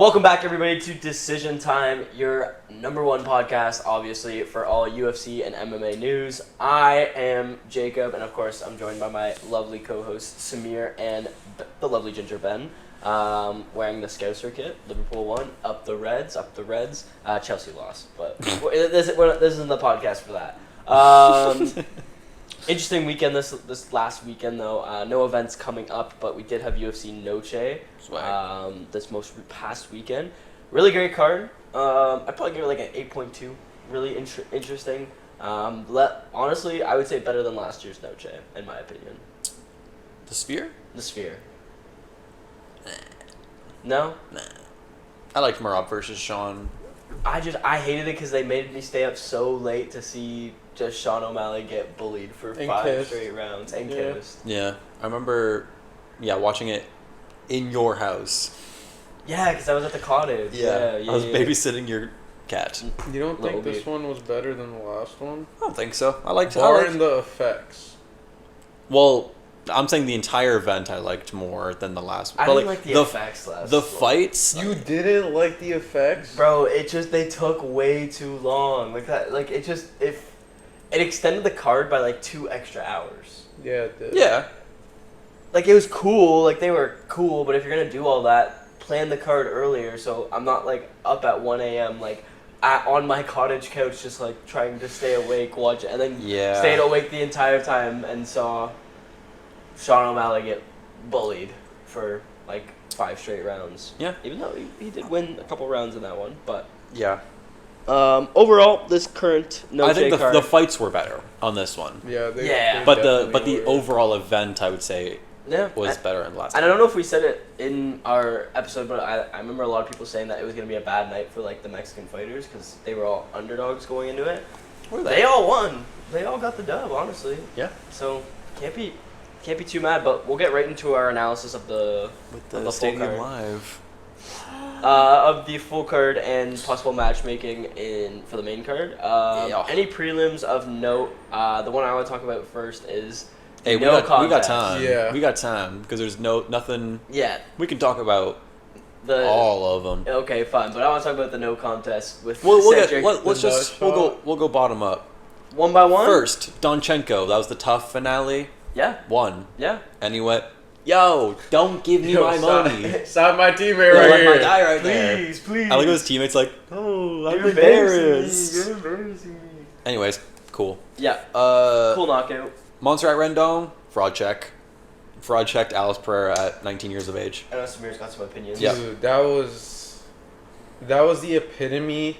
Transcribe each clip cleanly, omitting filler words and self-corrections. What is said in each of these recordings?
Welcome back, everybody, to Decision Time, your number one podcast, obviously, for all UFC and MMA news. I am Jacob, and of course, I'm joined by my lovely co-host Samir and the lovely Ginger Ben, wearing the Scouser kit. Liverpool won, up the Reds. Chelsea lost, but this isn't the podcast for that. Interesting weekend this last weekend though. No events coming up, but we did have UFC Noche this most past weekend. Really great card. I'd probably give it like an 8.2. Really interesting. Honestly, I would say better than last year's Noche, in my opinion. The Sphere? The Sphere. No? Nah. I liked Marab versus Sean. I hated it because they made me stay up so late to see just Sean O'Malley get bullied for five straight rounds and kissed. Yeah, I remember watching it in your house. Yeah, because I was at the cottage. Yeah, I was babysitting your cat. You don't think this one was better than the last one? I don't think so. I liked the effects. Well, I'm saying the entire event I liked more than the last one. I didn't like the effects last The fights. You didn't like the effects? Bro, they took way too long. It extended the card by like 2 extra hours. Yeah, it did. Yeah. Like, it was cool. Like, they were cool, but if you're going to do all that, plan the card earlier so I'm not, like, up at 1 a.m., like, on my cottage couch just, like, trying to stay awake, watch it, and then stayed awake the entire time and saw Sean O'Malley get bullied for, like, 5 straight rounds. Yeah. Even though he did win a couple rounds in that one, but... Yeah. Overall, this current Noche I think card... the fights were better on this one. Yeah. But the overall event, I would say, was better in the last And I don't know if we said it in our episode, but I remember a lot of people saying that it was going to be a bad night for like the Mexican fighters because they were all underdogs going into it. Were they all won. They all got the dub, honestly. Yeah. So can't be too mad. But we'll get right into our analysis of the Stadium Live. Of the full card and possible matchmaking for the main card. Any prelims of note? The one I want to talk about first is we got time. Yeah, we got time because there's nothing. Yeah, we can talk about all of them. Okay, fine, but I want to talk about the no contest with. We'll go bottom up. One by one. First, Donchenko. That was the tough finale. Yeah. Won. Yeah. And he went, "Yo, don't give me my money. Stop my teammate right here. My guy right there. Please. I look at his teammates like, "Oh, I'm embarrassed." You're embarrassing me. Anyways, cool. Yeah. Cool knockout. Montserrat Rendon, fraud check. Fraud checked Alice Pereira at 19 years of age. I know Samir's got some opinions. Dude, that was the epitome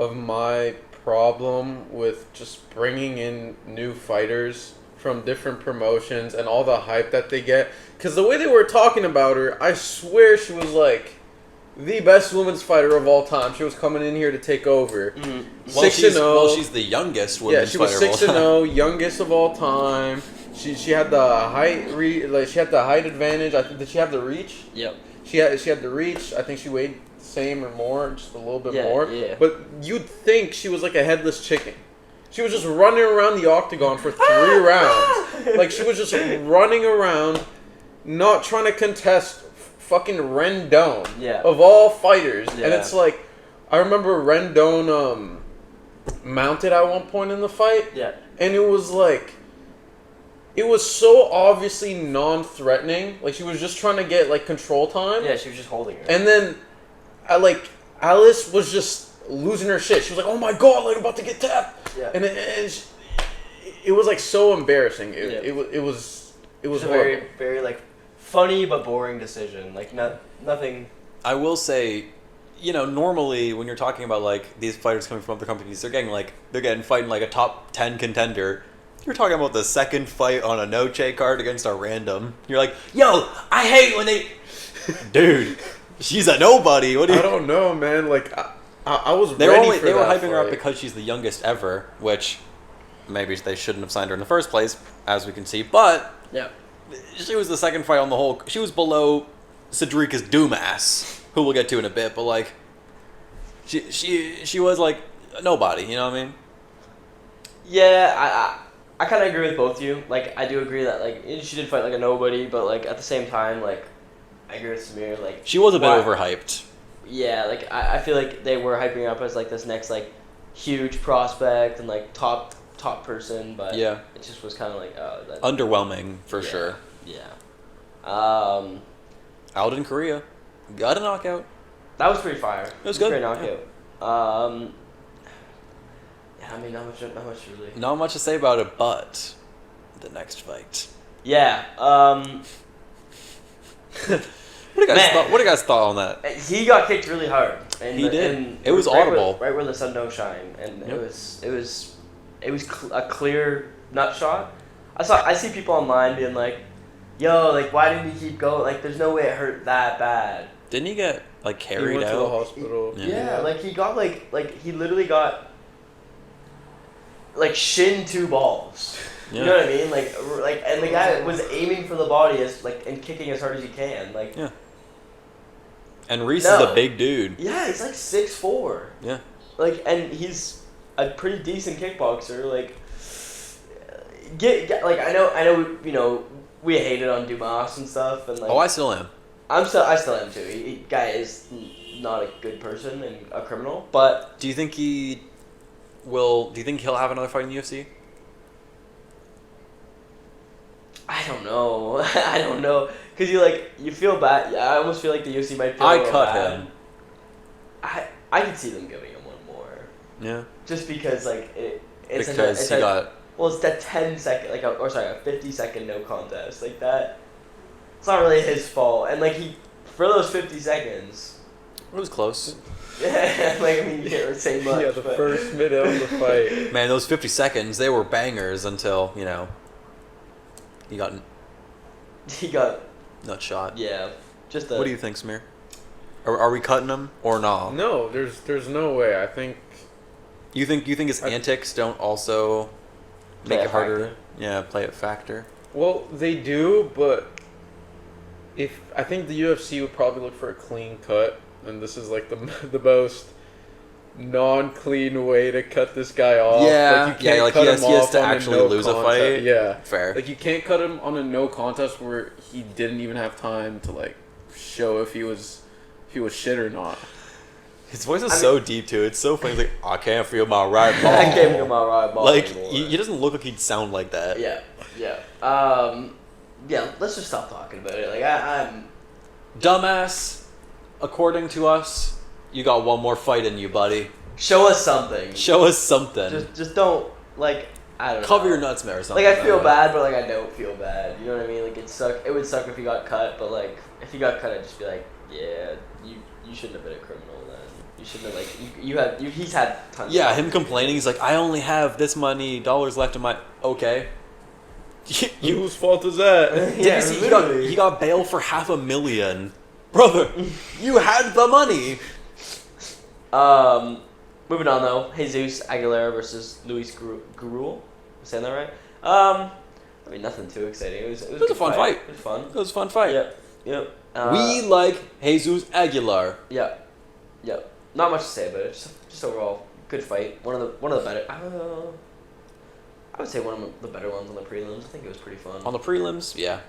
of my problem with just bringing in new fighters from different promotions and all the hype that they get. Because the way they were talking about her, I swear she was like the best women's fighter of all time. She was coming in here to take over. Mm-hmm. 6-0. Well, she's the youngest women's fighter of all time. Yeah, she was 6-0, youngest of all time. She had the height she had the height advantage. I think did she have the reach? Yep. She had the reach. I think she weighed the same or more, just a little bit more. Yeah. But you'd think she was like a headless chicken. She was just running around the octagon for 3 rounds. Like, she was just running around, not trying to contest fucking Rendon. Yeah. Of all fighters. Yeah. And it's like, I remember Rendon mounted at one point in the fight. Yeah. And it was like, it was so obviously non-threatening. Like, she was just trying to get, like, control time. Yeah, she was just holding her. And then, Alice was just losing her shit. She was like, "Oh my god, like I'm about to get tapped." Yeah. And it was like so embarrassing. It was a horrible. very, very like funny but boring decision. Like nothing. I will say, normally when you're talking about like these fighters coming from other companies, they're getting fighting like a top 10 contender. You're talking about the second fight on a Noche card against a random. You're like, "Yo, I hate when they..." Dude, she's a nobody. What do you... I don't know, man. Like I was they ready were for They were that hyping her up fight. because she's the youngest ever, which maybe they shouldn't have signed her in the first place, as we can see. But Yeah. she was the second fight on the whole. She was below Cedrica's Dumas, who we'll get to in a bit. But like, she was like a nobody. You know what I mean? Yeah, I kind of agree with both of you. Like, I do agree that like she did fight like a nobody, but like at the same time, like I agree with Samir. Like She was a bit overhyped. yeah, like I feel like they were hyping up as like this next like huge prospect and like top person, but Yeah. it just was kind of like that, Underwhelming for yeah, sure. Yeah. Alden Korea got a knockout. That was pretty fire. It was good, Great knockout. Yeah, I mean, not much really. Not much to say about it, but the next fight. Yeah. What do you guys thought on that? He got kicked really hard. And, He did. And It was right audible. right where the sun don't shine, and Yep. it was a clear nut shot. I see people online being like, "Yo, like, why didn't he keep going? Like, there's no way it hurt that bad." Didn't he get like He carried went to the out? hospital. Yeah, like he got like he literally got like shin 2 balls. Yeah. You know what I mean? Like, and the guy was aiming for the body as like and kicking as hard as he can. Like, Yeah. And Reese No. is a big dude. yeah, he's like 6'4". Yeah. Like, and he's a pretty decent kickboxer. Like, get like I know you know we hated on Dumas and stuff, and like Oh, I still am. I still am too. Guy is not a good person and a criminal, but Do you think he'll have another fight in the UFC? I don't know. I don't know. Because you feel bad. Yeah, I almost feel like the UFC might feel a I little cut bad. him. I could see them giving him one more. Yeah. Just because, like, it's Because he got... Well, it's that 10-second, like, a 50-second no contest. Like, that... It's not really his fault. And, like, for those 50 seconds... It was close. Yeah, like, I mean, you can't really say much. Yeah, the but, first minute of the fight. Man, those 50 seconds, they were bangers until, you know, he got He got... nut shot. Yeah. Just a... What do you think, Smear? Are we cutting him or not? No, there's no way. I think You think his antics don't also Play make a it harder? factor. Yeah, play a factor. well they do, but I think the UFC would probably look for a clean cut, and this is like the most non-clean way to cut this guy off. Yeah, like, you can't like cut he has him off to on a actually no lose a contest. fight. Yeah, Fair. like you can't cut him on a no contest where he didn't even have time to like show if he was shit or not. His voice is I so deep too. It's so funny. He's like, I can't feel my right ball. I can't feel my right ball Like anymore. he doesn't look like he'd sound like that. Yeah. Yeah, let's just stop talking about it. Like, I'm... Dumbass. According to us, you got one more fight in you, buddy. Show us something. Show us something. Just don't, like, I don't know. Cover your nuts, Mare, or something. Like, I feel bad, but, like, I don't feel bad. You know what I mean? Like, it would suck if he got cut, but, like, if he got cut, I'd just be like, yeah, you shouldn't have been a criminal then. You shouldn't have, like, he's had tons Yeah, of him complaining. He's like, I only have this many dollars left in my... Okay. Whose fault is that? Did Yeah, you see literally. he got bail for $500,000? Brother, you had the money. Moving on, though. Jesus Aguilera versus Luis Gruel. Am I saying that right? I mean, nothing too exciting. It was a good fun fight. It was fun. It was a fun fight. Yep. We like Jesus Aguilar. Yep. Not much to say about it. Just overall good fight. One of the better. I would say one of the better ones on the prelims. I think it was pretty fun. On the prelims, yeah.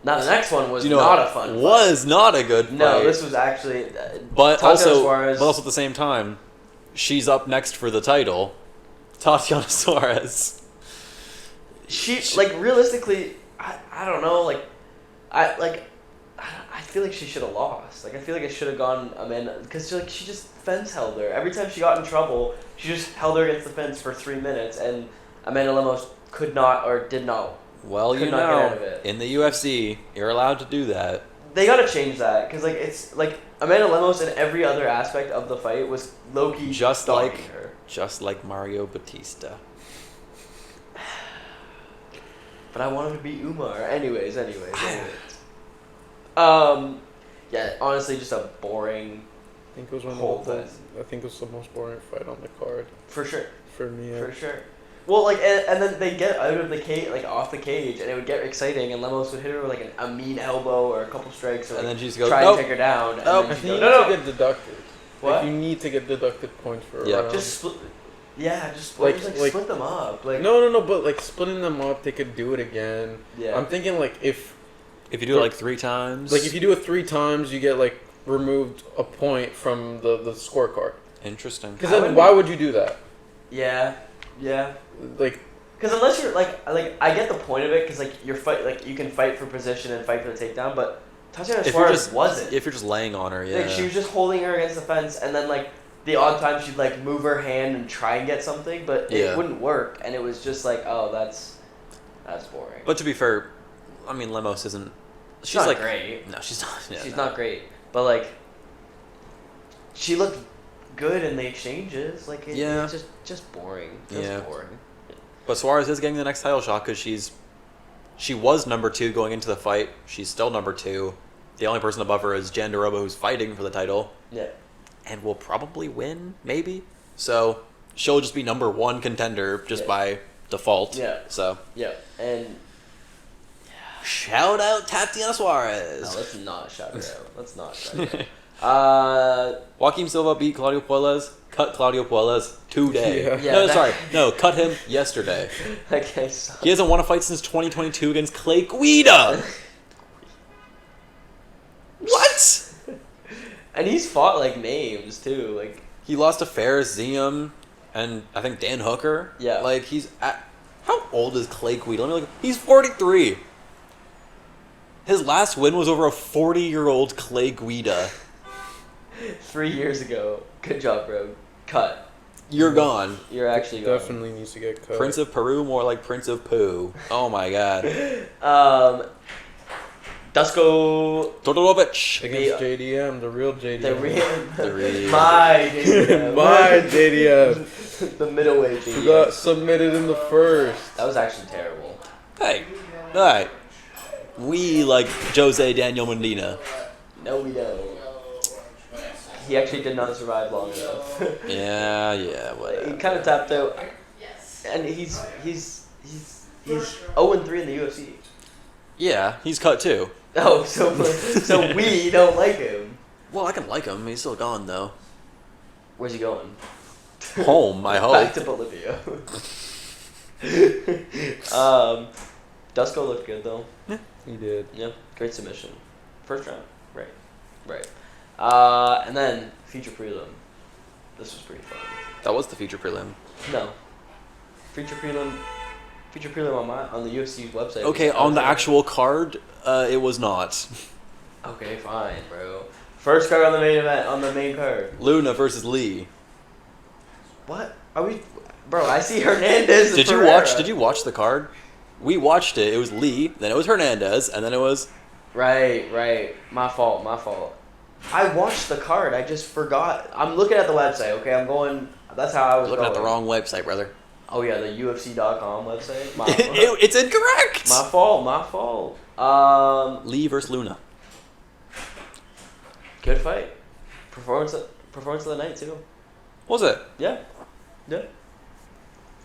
Now the next one was You know, not a fun. Was not a good fight. No, this was actually. But Tatiana also, Suarez. but also at the same time, she's up next for the title. Tatiana Suarez. She like realistically, I don't know. Like, I feel like she should have lost. Like I feel like it should have gone Amanda because she just fence held her every time she got in trouble. She just held her against the fence for 3 minutes, and Amanda Lemos could not or did not. Well, Could you not get out know, of it. in the UFC, you're allowed to do that. They gotta change that because like it's like Amanda Lemos in every other aspect of the fight was low-key Just stalking like- her. Just like Mario Batista. But I want him to beat Umar. Anyways. Yeah, honestly, just a boring I think it was whole thing. I think it was the most boring fight on the card For sure. for me. Yeah. For sure. Well, like, and then they get out of the cage, like off the cage, and it would get exciting, and Lemos would hit her with like a mean elbow or a couple strikes, or And like, then she just goes, try "Nope." and take her down. And Nope. then I she'd think go, you no, need no. to get deducted. What? Like, you need to get deducted points for a Yeah. round. Just split. Yeah, just Like- split, like- split them up. Like No, but like splitting them up, they could do it again. Yeah. I'm thinking like if If you do it like 3 times. you do it 3 times, you get like removed a point from the scorecard. Interesting. Because then why would you do that? Yeah. Like, because unless you're like I get the point of it, because like you're you can fight for position and fight for the takedown, but Tatiana Suarez wasn't. If you're just laying on her, yeah. Like, she was just holding her against the fence, and then like the odd time she'd like move her hand and try and get something, but it wouldn't work, and it was just like, oh, that's boring. But to be fair, I mean, Lemos isn't. She's not like great. No, she's not. Yeah, she's not great, but like she looked good in the exchanges. Like it's just boring. Just boring. But Suarez is getting the next title shot because she was number 2 going into the fight. She's still number 2. The only person above her is Jandiroba, who's fighting for the title. Yeah. And will probably win, maybe. So she'll just be number 1 contender just by default. Yeah. So. Yeah. And. Shout out Tatiana Suarez. No, let's not shout her out. Joaquim Silva beat Claudio Puelles. Cut Claudio Puelles today. Yeah. No, cut him yesterday. Okay, so. He hasn't won a fight since 2022 against Clay Guida. What? And he's fought like names too. Like he lost to Ferris Ziam and I think Dan Hooker. Yeah. Like how old is Clay Guida? Let me look. He's 43. His last win was over a 40-year-old Clay Guida. 3 years ago. Good job, bro. Cut. You're gone. You're actually gone. Definitely needs to get cut. Prince of Peru, more like Prince of Poo. Oh my god. Dusko Todorovic against JDM, the real JDM. The real. My JDM. My JDM. The middleweight JDM. Who got submitted in the first. That was actually terrible. Hey, alright. We like Jose Daniel Medina. No, we don't. He actually did not survive long enough. Yeah, whatever. He kind of tapped out, and he's 0-3 in the UFC. Yeah, he's cut too. Oh, so we don't like him. Well, I can like him. He's still gone though. Where's he going? Home, I hope. Back to Bolivia. Dusko looked good though. Yeah, he did. Yeah, great submission. First round. Right. And then feature prelim. This was pretty fun. that was the feature prelim. No. Feature prelim on the UFC's website. Okay, on the actual card, it was not. Okay, fine, bro. First card on the main event, on the main card. Luna versus Lee. What? Are we... Bro, I see Hernandez. Did you watch the card? We watched it. It was Lee, then it was Hernandez, and then it was... Right. My fault. I watched the card. I just forgot. I'm looking at the website, okay? I'm going... That's how I was looking going. at the wrong website, brother. Oh, yeah, the UFC.com website. It's incorrect! My fault. Lee versus Luna. Good fight. Performance of the night, too. Was it? Yeah.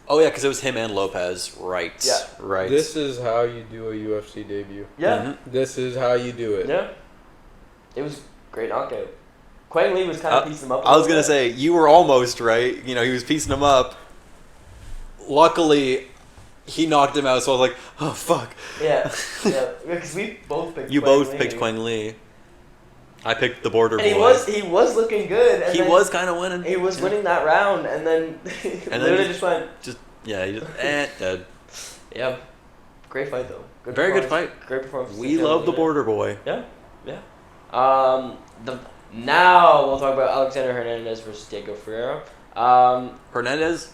Oh, yeah, because it was him and Lopez. Right. Yeah. Right. This is how you do a UFC debut. Yeah. Mm-hmm. This is how you do it. Yeah. It was great knockout. Quang Lee was kind of piecing him up. I was going to say, you were almost right. You know, he was piecing him up. Luckily, he knocked him out, so I was like, oh, fuck. Yeah. Because we both picked You Quang both Lee. picked Quang Lee. I picked the border And boy. he was looking good. And He then was kind of winning. He was winning that round, and then literally just went. Dead. Yeah. Great fight, though. Very good performance. fight. Great performance. We love the border boy. Yeah. Now we'll talk about Alexander Hernandez versus Diego Ferreira. Hernandez,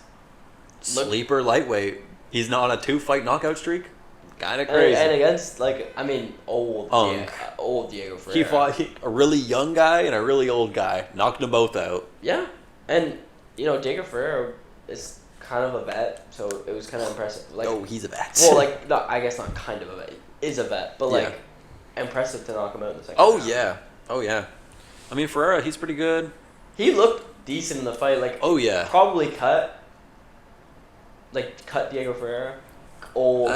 sleeper lightweight. He's not on a 2-fight knockout streak. Kind of crazy. And against, old Diego Ferreira. He fought a really young guy and a really old guy. Knocked them both out. Yeah. And, Diego Ferreira is kind of a vet, so it was kind of impressive. He's a vet. Well, no, I guess not kind of a vet. He is a vet, but, impressive to knock him out in the second round. Oh, yeah. I mean, Ferreira, he's pretty good. He looked decent in the fight. Probably cut Diego Ferreira. Old.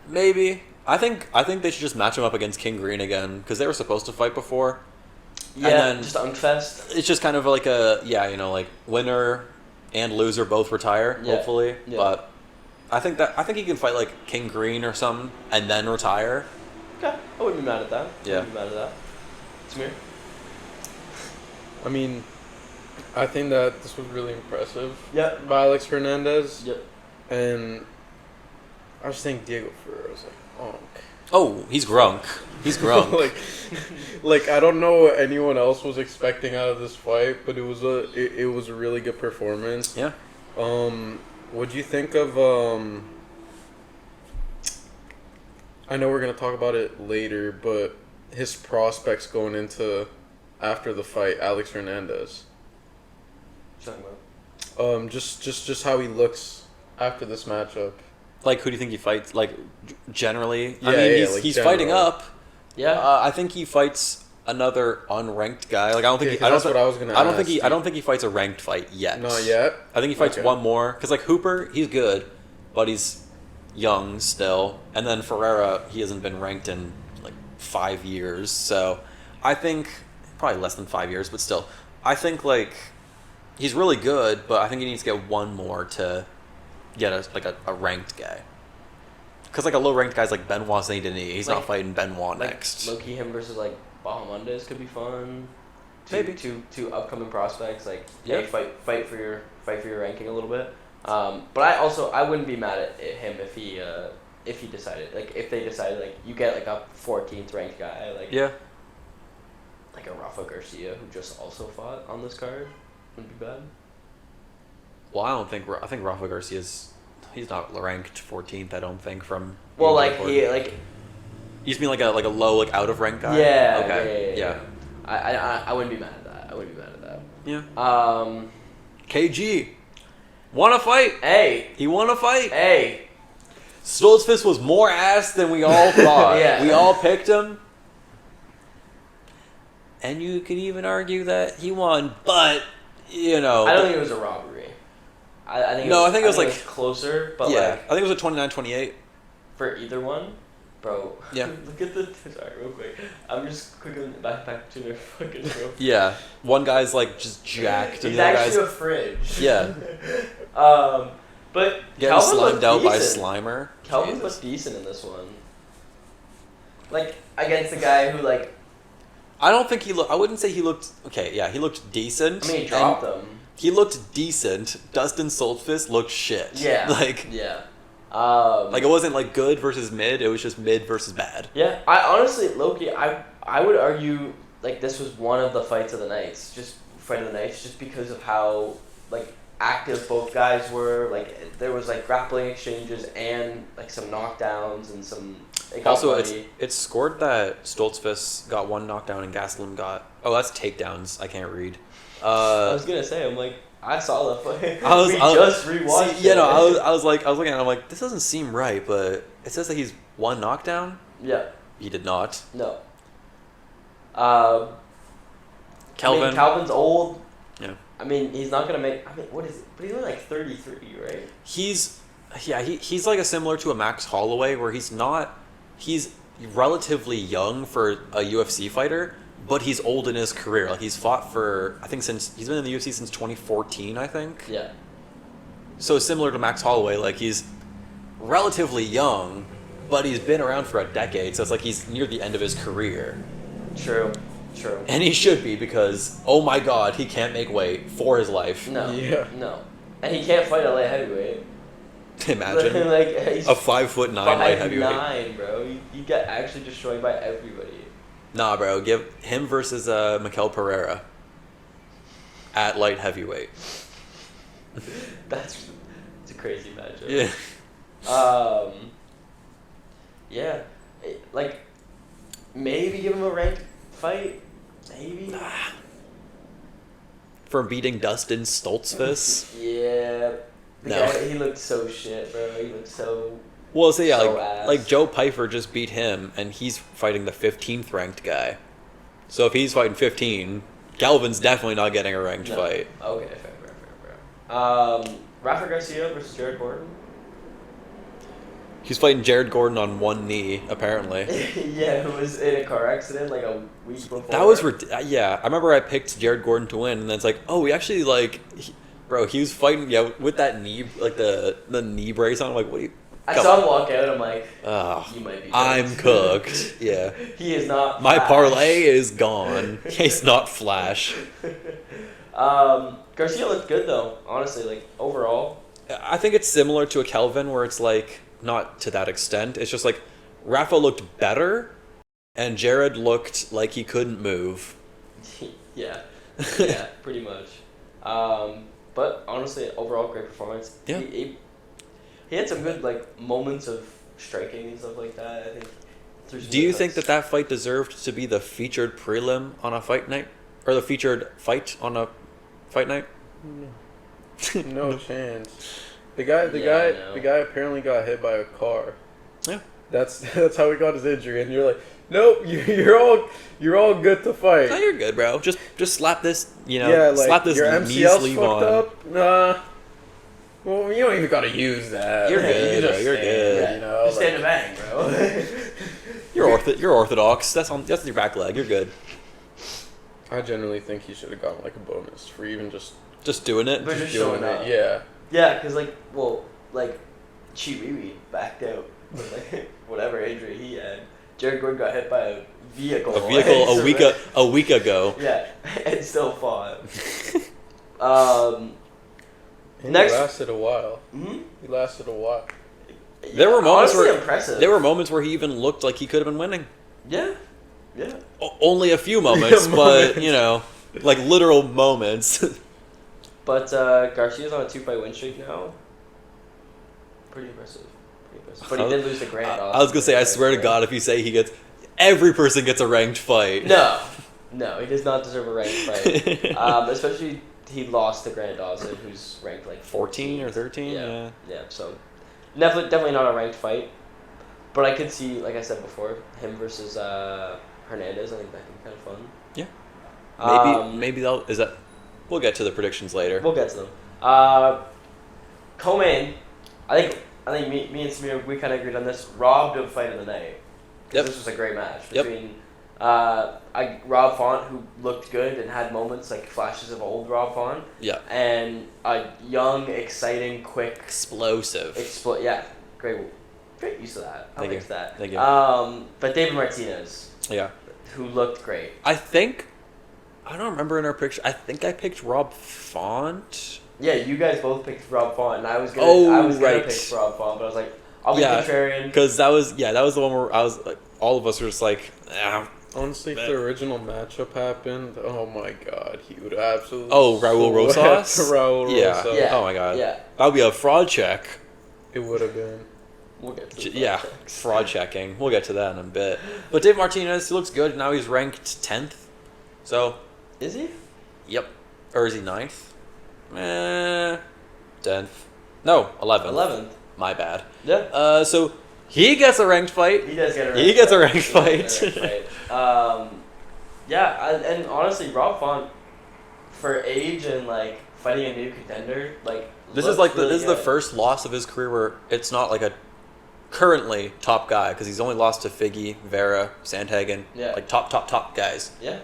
Maybe. I think they should just match him up against King Green again because they were supposed to fight before. Yeah, and then just Unkfest. It's just kind of like winner and loser both retire, hopefully. Yeah. But I think he can fight like King Green or something and then retire. Okay, I wouldn't be mad at that. Yeah. Samir? I mean, I think that this was really impressive. Yep. By Alex Hernandez. Yep. And I just think Diego Ferreira was like, Oh, he's grunk. He's grunk. like I don't know what anyone else was expecting out of this fight, but it was a really good performance. Yeah. What'd you think of I know we're gonna talk about it later, but his prospects going into after the fight, Alex Hernandez. Talking about. Just how he looks after this matchup. Like, who do you think he fights? Like, generally, Yeah, I mean, yeah, he's general. fighting up. Yeah. I think he fights another unranked guy. Like, I don't think. Yeah, that's what I was gonna. I don't think ask. he. I don't think he fights a ranked fight yet. Not yet. I think he fights Okay. one more because, like, Hooper, he's good, but he's young still, and then Ferreira, he hasn't been ranked in like 5 years. So, I think probably less than 5 years, but still, I think like he's really good, but I think he needs to get one more to get a ranked guy. Because like a low ranked guy's like Benoit Saint Denis, he's Like- not fighting Benoit Like next. low-key him versus like Bahamondes could be fun. Maybe. Two upcoming prospects. Like Yeah. hey, fight for your ranking a little bit. But I wouldn't be mad at him if he decided, like, if they decided, like, you get like a 14th ranked guy, like Yeah. like a Rafa Garcia who just also fought on this card, wouldn't be bad. Well, I think Rafa Garcia's he's not ranked 14th. I don't think from. Well, being like recorded. he like You just mean like a low like out of rank guy? yeah Okay. yeah. I wouldn't be mad at that. I wouldn't be mad at that. Yeah. KG won a fight. Hey He won a fight. hey. Stoltzfus was more ass than we all thought. Yeah. We all picked him. And you could even argue that he won, but you know. I don't think it was a robbery. I think. No, I think it was like closer, but yeah, like I think it was a 29-28. for either one, bro. Yeah. Look at the. Sorry, real quick. I'm just quickly back to their fucking room. Yeah, one guy's like just jacked, and He's the other actually guy's a fridge. yeah, But getting Kelvin slimed looked out by decent. Slimer. Kelvin Jesus. looked decent in this one. Like against the guy who like. I don't think he looked. I wouldn't say he looked. Okay, yeah, he looked decent. I mean, he dropped and them. He looked decent. Dustin Stoltzfus looked shit. Yeah. Like Yeah. it wasn't like good versus mid. It was just mid versus bad. Yeah, I honestly, Loki, I would argue like this was one of the fights of the nights, just fight of the nights, just because of how like active both guys were. Like there was like grappling exchanges and like some knockdowns and some. It got Also, bloody. it's scored that Stoltzfus got one knockdown and Gastelum got. Oh, that's takedowns. I can't read. I was gonna say, I'm like, I saw the fight. I was- we I was- just rewatched. See, you it. know, I was looking at it, I'm like, this doesn't seem right, but it says that he's one knockdown. Yeah. He did not. No. Kelvin. I mean, Calvin's old. Yeah. I mean, he's not gonna make. I mean, what is it? But he's only like 33, right? He's like a similar to a Max Holloway where he's relatively young for a UFC fighter, but he's old in his career. Like he's fought for he's been in the UFC since 2014, I think. Yeah. So similar to Max Holloway, like he's relatively young, but he's been around for a decade, so it's like he's near the end of his career. True. And he should be because oh my god, he can't make weight for his life. No. Yeah. No. And he can't fight a light heavyweight. Imagine like he's a 5'9" light heavyweight. 5'9", bro. You get actually destroyed by everybody. Nah, bro. Give him versus Mikel Pereira at light heavyweight. It's a crazy matchup. Yeah. Yeah. Like, maybe give him a ranked fight. Maybe. For beating Dustin Stoltzfus. Yeah. The No. guy, he looked so shit, bro. He looked so. Well, so yeah, So ass. like Joe Pyfer just beat him, and he's fighting the 15th ranked guy. So if he's fighting 15, Kelvin's definitely not getting a ranked No. fight. Okay, fair. Rafa Garcia versus Jared Gordon. He's fighting Jared Gordon on one knee, apparently. Yeah, who was in a car accident like a week before. That was yeah. I remember I picked Jared Gordon to win, and then it's like, oh, we actually like, bro, he was fighting with that knee, like the knee brace on. I'm like, what? I saw him walk out. I'm like, Oh, you might be. I'm cooked. Yeah. He is not. My Flash. parlay is gone. He's not Flash. Garcia looked good though. Honestly, like overall. I think it's similar to a Kelvin where it's like not to that extent. It's just like Rafa looked better, and Jared looked like he couldn't move. Yeah, pretty much. But honestly, overall great performance. Yeah. He had some good like moments of striking and stuff like that. I think. Do you think that fight deserved to be the featured prelim on a fight night, or the featured fight on a fight night? No chance. The guy apparently got hit by a car. Yeah. That's how he got his injury, and you're like, nope, you're all good to fight. No, you're good, bro. Just slap this, slap this your knee MCL's sleeve fucked on. up. Nah. Well, you don't even gotta use that. You're man. good, You bro. just You're stand, good. You know, Just stand and bang, bro. You're orthodox. That's your back leg. You're good. I generally think he should have gotten like a bonus for even just doing it. But just doing showing up. it. Yeah. Yeah, because Chiwiwi backed out with like whatever injury he had. Jared Gordon got hit by a vehicle. A week ago. Yeah, and still fought. And Next- he lasted a while. Mm-hmm. He lasted a while. There were moments honestly where impressive. There were moments where he even looked like he could have been winning. Yeah. Only a few moments, but like literal moments. But Garcia's on a 2-fight win streak now. Pretty impressive. But he did lose the Grand Dawson. I was gonna say, I swear to God, if you say every person gets a ranked fight. No, he does not deserve a ranked fight. Especially he lost to Grant Dawson, who's ranked like 14 or 13. Yeah. So definitely not a ranked fight. But I could see, like I said before, him versus Hernandez. I think that could be kind of fun. Yeah. Maybe that. We'll get to the predictions later. We'll get to them. Co-main, I think me and Samir, we kind of agreed on this. Robbed of fight of the night. Yep. This was a great match between Rob Font, who looked good and had moments like flashes of old Rob Font. Yeah. And a young, exciting, quick, explosive. Great use of that. I like that. Thank you. But David Martinez. Yeah. Who looked great. I don't remember in our picture. I think I picked Rob Font. Yeah, you guys both picked Rob Font, and I was gonna pick Rob Font, but I was like, I'll be contrarian. Because that was the one where I was like, all of us were just like, Honestly, if the original matchup happened, oh my God, he would absolutely. Oh, Raul Rosas? Raul Rosas. Yeah. Oh my God. Yeah. That would be a fraud check. It would have been. We'll get to the fraud checking. We'll get to that in a bit. But Dave Martinez, he looks good. Now he's ranked 10th. So. Is he? Yep. Or is he 9th? 10th. No, 11th. 11th. My bad. Yeah. So he gets a ranked fight. He does get a ranked fight. He gets a ranked fight. And honestly, Rob Font, for age and like fighting a new contender, like this is the first loss of his career where it's not like a currently top guy, because he's only lost to Figgy, Vera, Sandhagen, like top guys. Yeah.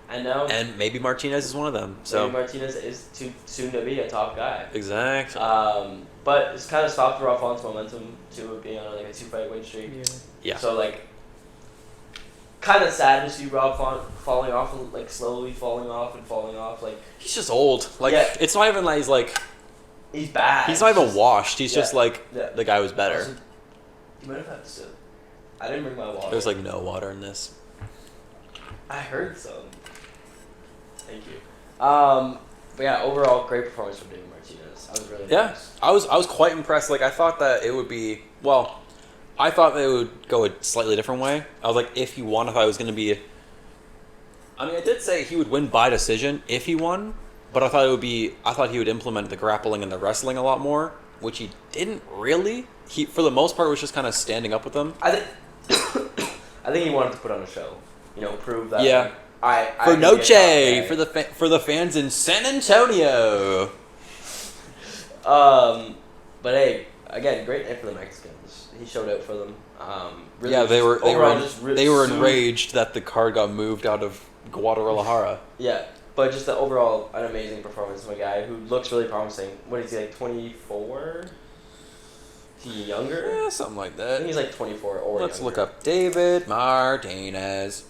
And now. And maybe Martinez is one of them. So maybe Martinez is too soon to be a top guy. Exactly. But it's kind of stopped Rob Font's momentum to being on like a 2-fight win streak. Yeah. So like, kind of sad to see Rob Font falling off and like slowly falling off. Like he's just old. Like it's not even like he's bad. He's not even washed. He's just like the guy was better. Also, you might have had to sip. I didn't bring my water. There's like no water in this. I heard some. Thank you. But yeah, overall great performance from David Martinez. I was really impressed. I was quite impressed. Like I thought that it would be I thought that it would go a slightly different way. I was like, if he won, I thought it was going to be. I mean, I did say he would win by decision if he won, but I thought he would implement the grappling and the wrestling a lot more, which he didn't really. He, for the most part, was just kind of standing up with them. I think he wanted to put on a show. Prove that. Yeah. For Noche, for the fans in San Antonio. But hey, again, great night for the Mexicans. He showed out for them. They were enraged that the card got moved out of Guadalajara. Yeah, but just the overall an amazing performance from a guy who looks really promising. What is he, like 24? Is he younger? Yeah, something like I that. think he's like 24 or Let's younger. look up David Martinez.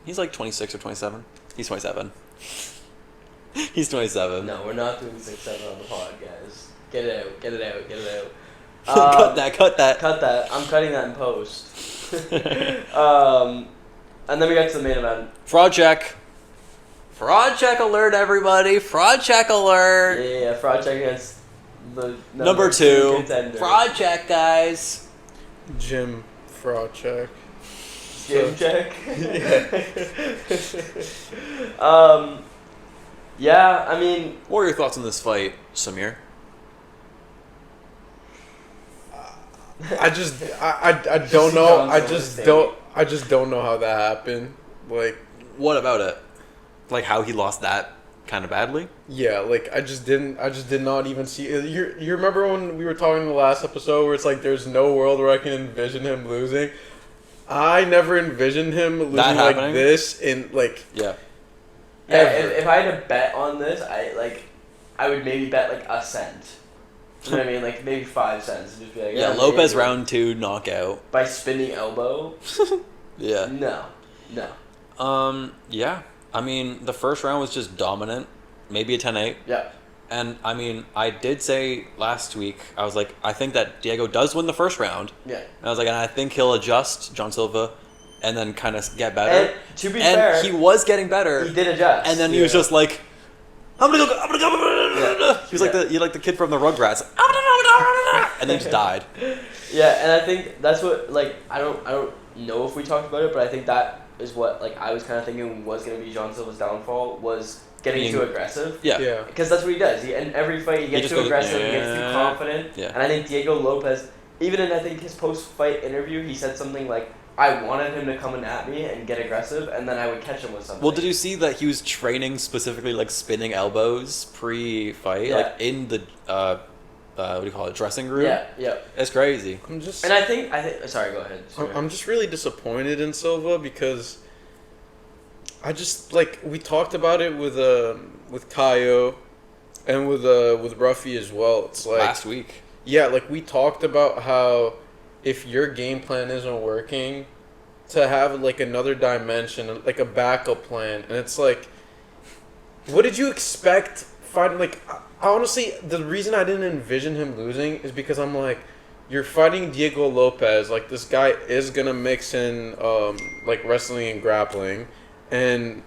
He's like 26 or 27. He's 27. He's 27. No, we're not doing 6-7 on the pod, guys. Get it out. Get it out. Get it out. Cut that. Cut that. Cut that. I'm cutting that in post. And then we got to the main event. Fraud check. Fraud check alert, everybody. Fraud check alert. Yeah, fraud check against the Number 2. contender. Fraud check, guys. Jim fraud check. Skin check. Yeah, I mean, What are your thoughts on this fight, Samir? I don't know. I just don't know how that happened. Like, What about it? Like how he lost that kind of badly? yeah, like I just did not even see. You remember when we were talking in the last episode where it's like there's no world where I can envision him losing. I never envisioned him losing like happening? this in like. Yeah. yeah, Ever. if I had to bet on this, I would maybe bet like a cent. You know what I mean? Like maybe 5 cents. Just be like, Yeah, maybe. Lopes round 2 knockout. By spinning elbow? Yeah. No. Yeah. I mean, the first round was just dominant. Maybe a 10-8. Yeah. And, I mean, I did say last week, I was like, I think that Diego does win the first round. Yeah. And I was like, and I think he'll adjust John Silva and then kind of get better. And to be And fair, he was getting better. he did adjust. And then he was just like, I'm gonna go. Yeah. He was like the kid from the Rugrats. And then just died. Yeah, and I think that's what like I don't know if we talked about it, but I think that is what like I was kind of thinking was going to be John Silva's downfall was getting too aggressive. Yeah. Yeah. Because that's what he does. In every fight, he gets just too goes, aggressive, he gets too confident. Yeah. And I think Diego Lopes, even in I think his post-fight interview, he said something like, I wanted him to come in at me and get aggressive, and then I would catch him with something. Well, did you see that he was training specifically like spinning elbows pre-fight, Yeah. like in the what do you call it, dressing room? Yeah, yeah. It's crazy. I'm just. And I think sorry, go ahead. I'm just really disappointed in Silva because I just like we talked about it with Kaio and with Ruffy as well. It's like Last week. yeah, like we talked about how if your game plan isn't working, to have like another dimension, like a backup plan, and it's like, what did you expect? Fighting like, honestly, the reason I didn't envision him losing is because I'm like, you're fighting Diego Lopes. Like this guy is gonna mix in like wrestling and grappling, and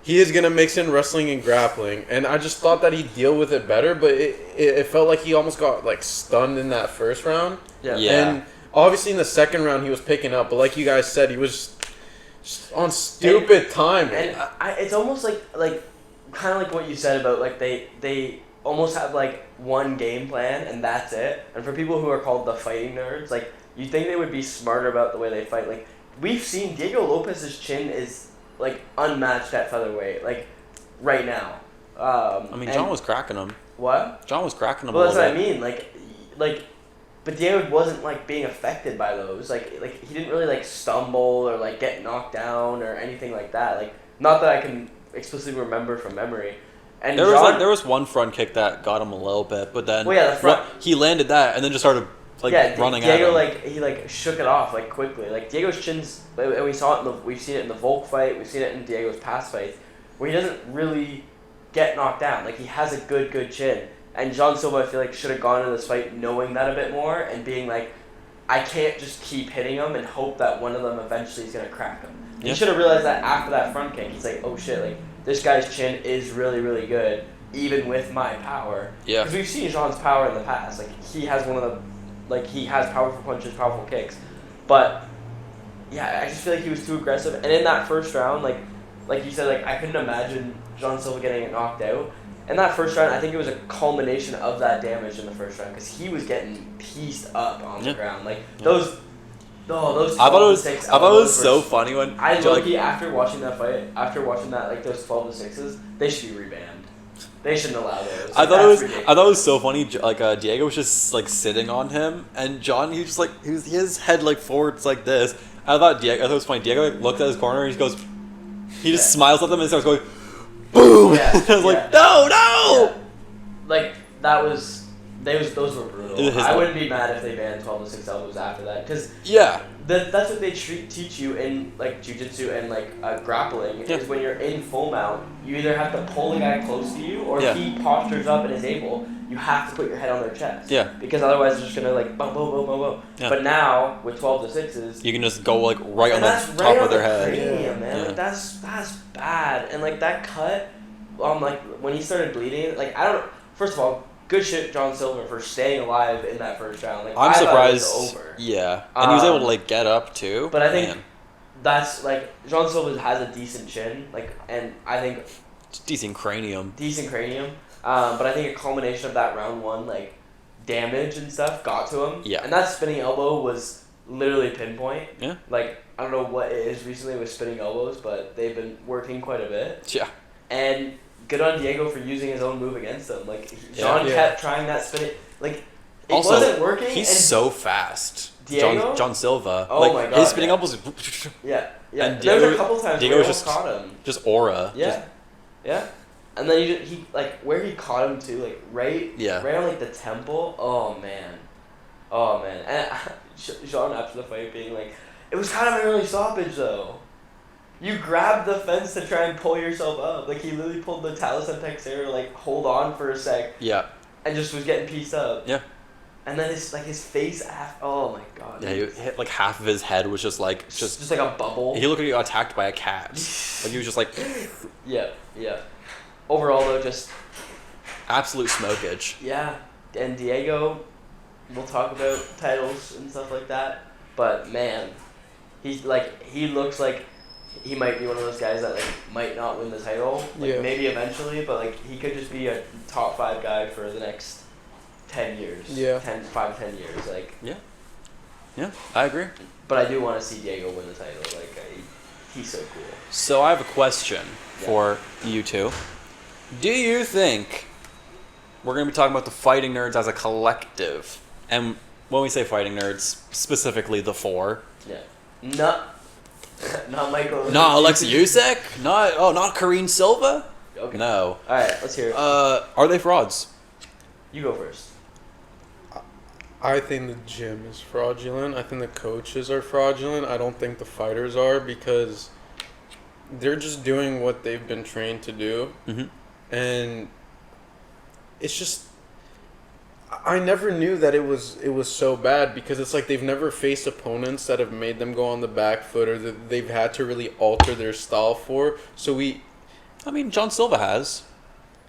he is gonna mix in wrestling and grappling. And I just thought that he'd deal with it better, but it felt like he almost got like stunned in that first round. Yeah. And obviously in the second round he was picking up, but like you guys said, he was just on stupid timing. And it's almost like kind of like what you said about like they almost have like one game plan and that's it. And for people who are called the fighting nerds, like you think they would be smarter about the way they fight. Like we've seen Diego Lopez's chin is like unmatched at featherweight, like right now. I mean, John was cracking him. What? John was cracking him. Well, that's a what I little mean. Like, but Diego wasn't like being affected by those. Like he didn't really like stumble or like get knocked down or anything like that. Like not that I can explicitly remember from memory. And bit. John, There was one front kick that got him a little bit, but then Well, yeah, the front- he landed that and then just started like running at Diego him. like he like shook it off like quickly. Like Diego's chin's, and we saw it we've seen it in the Volk fight. We've seen it in Diego's past fights where he doesn't really get knocked down. Like he has a good chin. And John Silva, I feel like, should have gone into this fight knowing that a bit more and being like, I can't just keep hitting him and hope that one of them eventually is gonna crack him. Yeah. He should have realized that after that front kick. He's like, oh shit, like this guy's chin is really good, even with my power. Yeah. Because we've seen Jean's power in the past. Like he has he has powerful punches, powerful kicks. But yeah, I just feel like he was too aggressive. And in that first round, like you said, like I couldn't imagine John Silva getting it knocked out. In that first round, I think it was a culmination of that damage in the first round because he was getting pieced up on the ground. Like those. Oh, those. I thought it was were so funny when I low-key, after watching that fight, after watching that, like those 12 to 6s, they should be rebanned. They shouldn't allow those. I thought That's it was so funny. Like Diego was just like sitting on him, and John he was just like his head like forwards like this. I thought it was funny. Diego like, looked at his corner and he just smiles at them and starts going, boom. Yeah, I was like, no. Yeah. Like those were brutal. I wouldn't be mad if they banned 12 to 6 elbows after that, because that's what they teach you in like jiu-jitsu and like grappling. Is when you're in full mount, you either have to pull the guy close to you, or if he postures up and is able, you have to put your head on their chest. Yeah. Because otherwise, they're just gonna like boom, boom, boom, boom, boom. Yeah. But now with 12 to 6s, you can just go like right on the top of their head. Cranium, man. Yeah. Like, that's bad. And like that cut, like when he started bleeding, like I don't. First of all, good shit, John Silva, for staying alive in that first round. Like I'm surprised. It was over. Yeah, and he was able to like get up too. But I think that's like John Silva has a decent chin, like, and I think it's decent cranium. But I think a culmination of that round one, like, damage and stuff got to him. Yeah. And that spinning elbow was literally pinpoint. Yeah. Like, I don't know what it is recently with spinning elbows, but they've been working quite a bit. Yeah. And good on Diego for using his own move against him. Like, John kept trying that spinning. Like, it also, wasn't working. He's so fast. Diego? John Silva. Oh like, my God. His spinning elbows. Yeah. And there was a couple times Diego where was he caught him. Just aura. Yeah. Yeah. And then he like where he caught him too, like right on like the temple. Oh man. And Jean after the fight being like, it was kind of an early stoppage though. You grabbed the fence to try and pull yourself up. Like he literally pulled the Talisman Texera to like hold on for a sec. Yeah. And just was getting pieced up. Yeah. And then his face oh my God. Yeah, he hit like half of his head was just like a bubble. He looked like he got attacked by a cat. Like he was just like Yeah. Overall, though, just absolute smokage. Yeah, and Diego, we'll talk about titles and stuff like that. But man, he looks like he might be one of those guys that like might not win the title. Like maybe eventually, but like he could just be a top 5 guy for the next 10 years. Yeah. 10 years. Like. Yeah, I agree. But I do want to see Diego win the title. Like he's so cool. So I have a question for you two. Do you think we're going to be talking about the Fighting Nerds as a collective? And when we say Fighting Nerds, specifically the 4. Yeah. Not Michael. Not Alexei Usyk? Not Karine Silva? Okay. No. All right, let's hear it. Are they frauds? You go first. I think the gym is fraudulent. I think the coaches are fraudulent. I don't think the fighters are, because they're just doing what they've been trained to do. Mm-hmm. And it's just, I never knew that it was so bad, because it's like they've never faced opponents that have made them go on the back foot, or that they've had to really alter their style for. So John Silva has.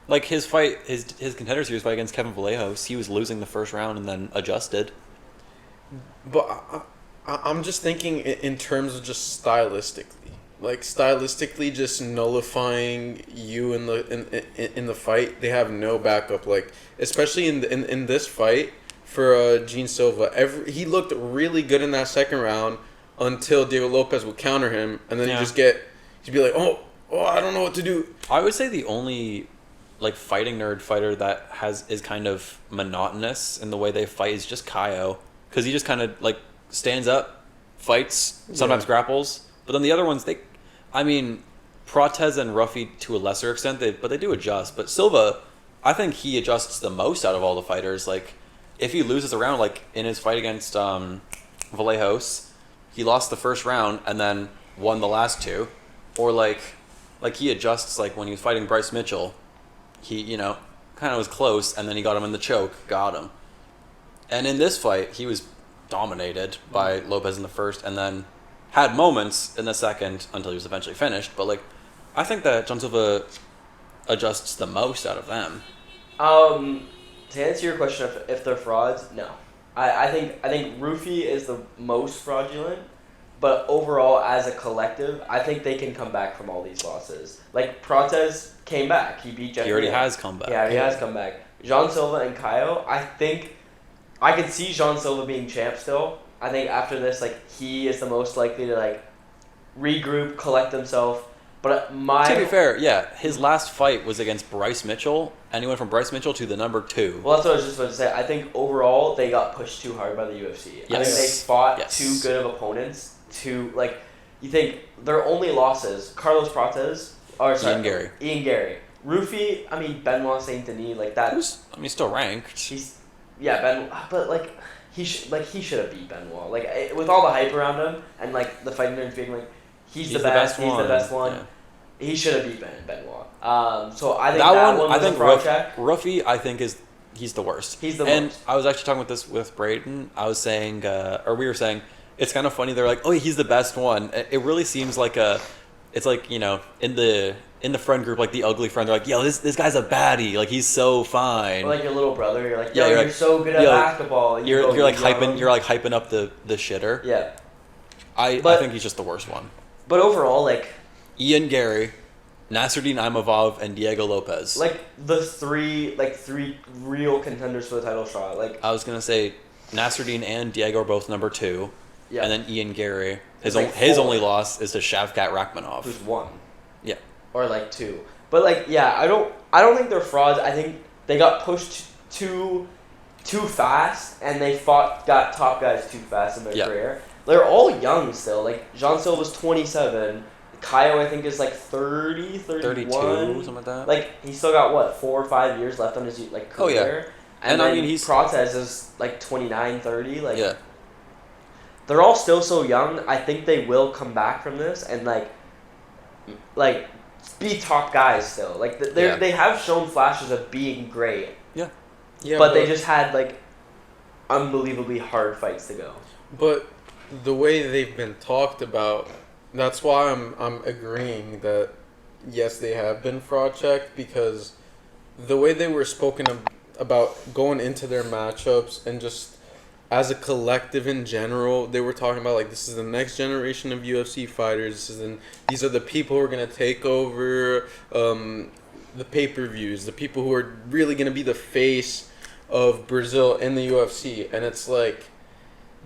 Like his fight, his Contender Series fight against Kevin Vallejos, he was losing the first round and then adjusted. But I'm just thinking in terms of just stylistically. Like stylistically, just nullifying you in the fight. They have no backup. Like especially in this fight for Gene Silva, he looked really good in that second round until Diego Lopes would counter him, and then he'd be like, oh, I don't know what to do. I would say the only like Fighting Nerd fighter that is kind of monotonous in the way they fight is just Kaio, because he just kind of like stands up, fights, sometimes grapples, but then the other ones Protez and Ruffy to a lesser extent, but they do adjust. But Silva, I think he adjusts the most out of all the fighters. Like, if he loses a round, like in his fight against Vallejos, he lost the first round and then won the last 2. Or like he adjusts, like when he was fighting Bryce Mitchell, he, kind of was close, and then he got him in the choke, got him. And in this fight, he was dominated by Lopes in the first, and then had moments in the second until he was eventually finished. But like, I think that John Silva adjusts the most out of them. To answer your question, if they're frauds, no. I think Rufi is the most fraudulent, but overall as a collective, I think they can come back from all these losses. Like Protez came back, he beat Jeff. He already has come back. Yeah, he has come back. Jean Silva and Kaio, I think I could see Jean Silva being champ still. I think after this, like, he is the most likely to like regroup, collect himself. But to be fair, his last fight was against Bryce Mitchell, and he went from Bryce Mitchell to the number 2. Well, that's what I was just about to say. I think overall they got pushed too hard by the UFC. Yes. I think they fought too good of opponents. You think their only losses, Carlos Protez, Ian Gary. Rufy, I mean, Benoit Saint Denis, like that. He's still ranked. But like he should have beat Benoit. Like with all the hype around him and like the fighting nerds being like he's the best one. Yeah. He should have beat Benoit. So I think that one I was think a fraud check. Rufy, I think he's the worst. He's the and worst. I was actually talking with this with Braden. I was saying, or we were saying, it's kind of funny. They're like, oh, he's the best one. It really seems like it's like, you know, in the friend group, like the ugly friend, they're like, yo, this guy's a baddie. Like he's so fine. Or like your little brother, you're like, yo, you're you're so good at basketball. You're like hyping up the shitter. Yeah. I think he's just the worst one. But overall, like Ian Gary, Nasruddin Imavov, and Diego Lopez. Like the three real contenders for the title shot. Like I was gonna say, Nasruddin and Diego are both number 2. Yeah. And then Ian Gary, his like only loss is to Shavkat Rakhmonov. Who's 1. Yeah. Or like 2. But like yeah, I don't think they're frauds. I think they got pushed too fast and they got top guys too fast in their career. They're all young still. Like Jean Silva's 27. Kaio, I think, is like 30, 31. 32, something like that. Like, he's still got, what, 4 or 5 years left on his like career? Oh, yeah. And then I mean, Protez is like 29, 30. Like, yeah. They're all still so young. I think they will come back from this and, like be top guys still. Like, they have shown flashes of being great. Yeah. But they just had, like, unbelievably hard fights to go. But the way they've been talked about... That's why I'm agreeing that yes, they have been fraud checked, because the way they were spoken about going into their matchups and just as a collective in general, they were talking about like this is the next generation of UFC fighters. These are the people who are gonna take over the pay-per-views, the people who are really gonna be the face of Brazil in the UFC, and it's like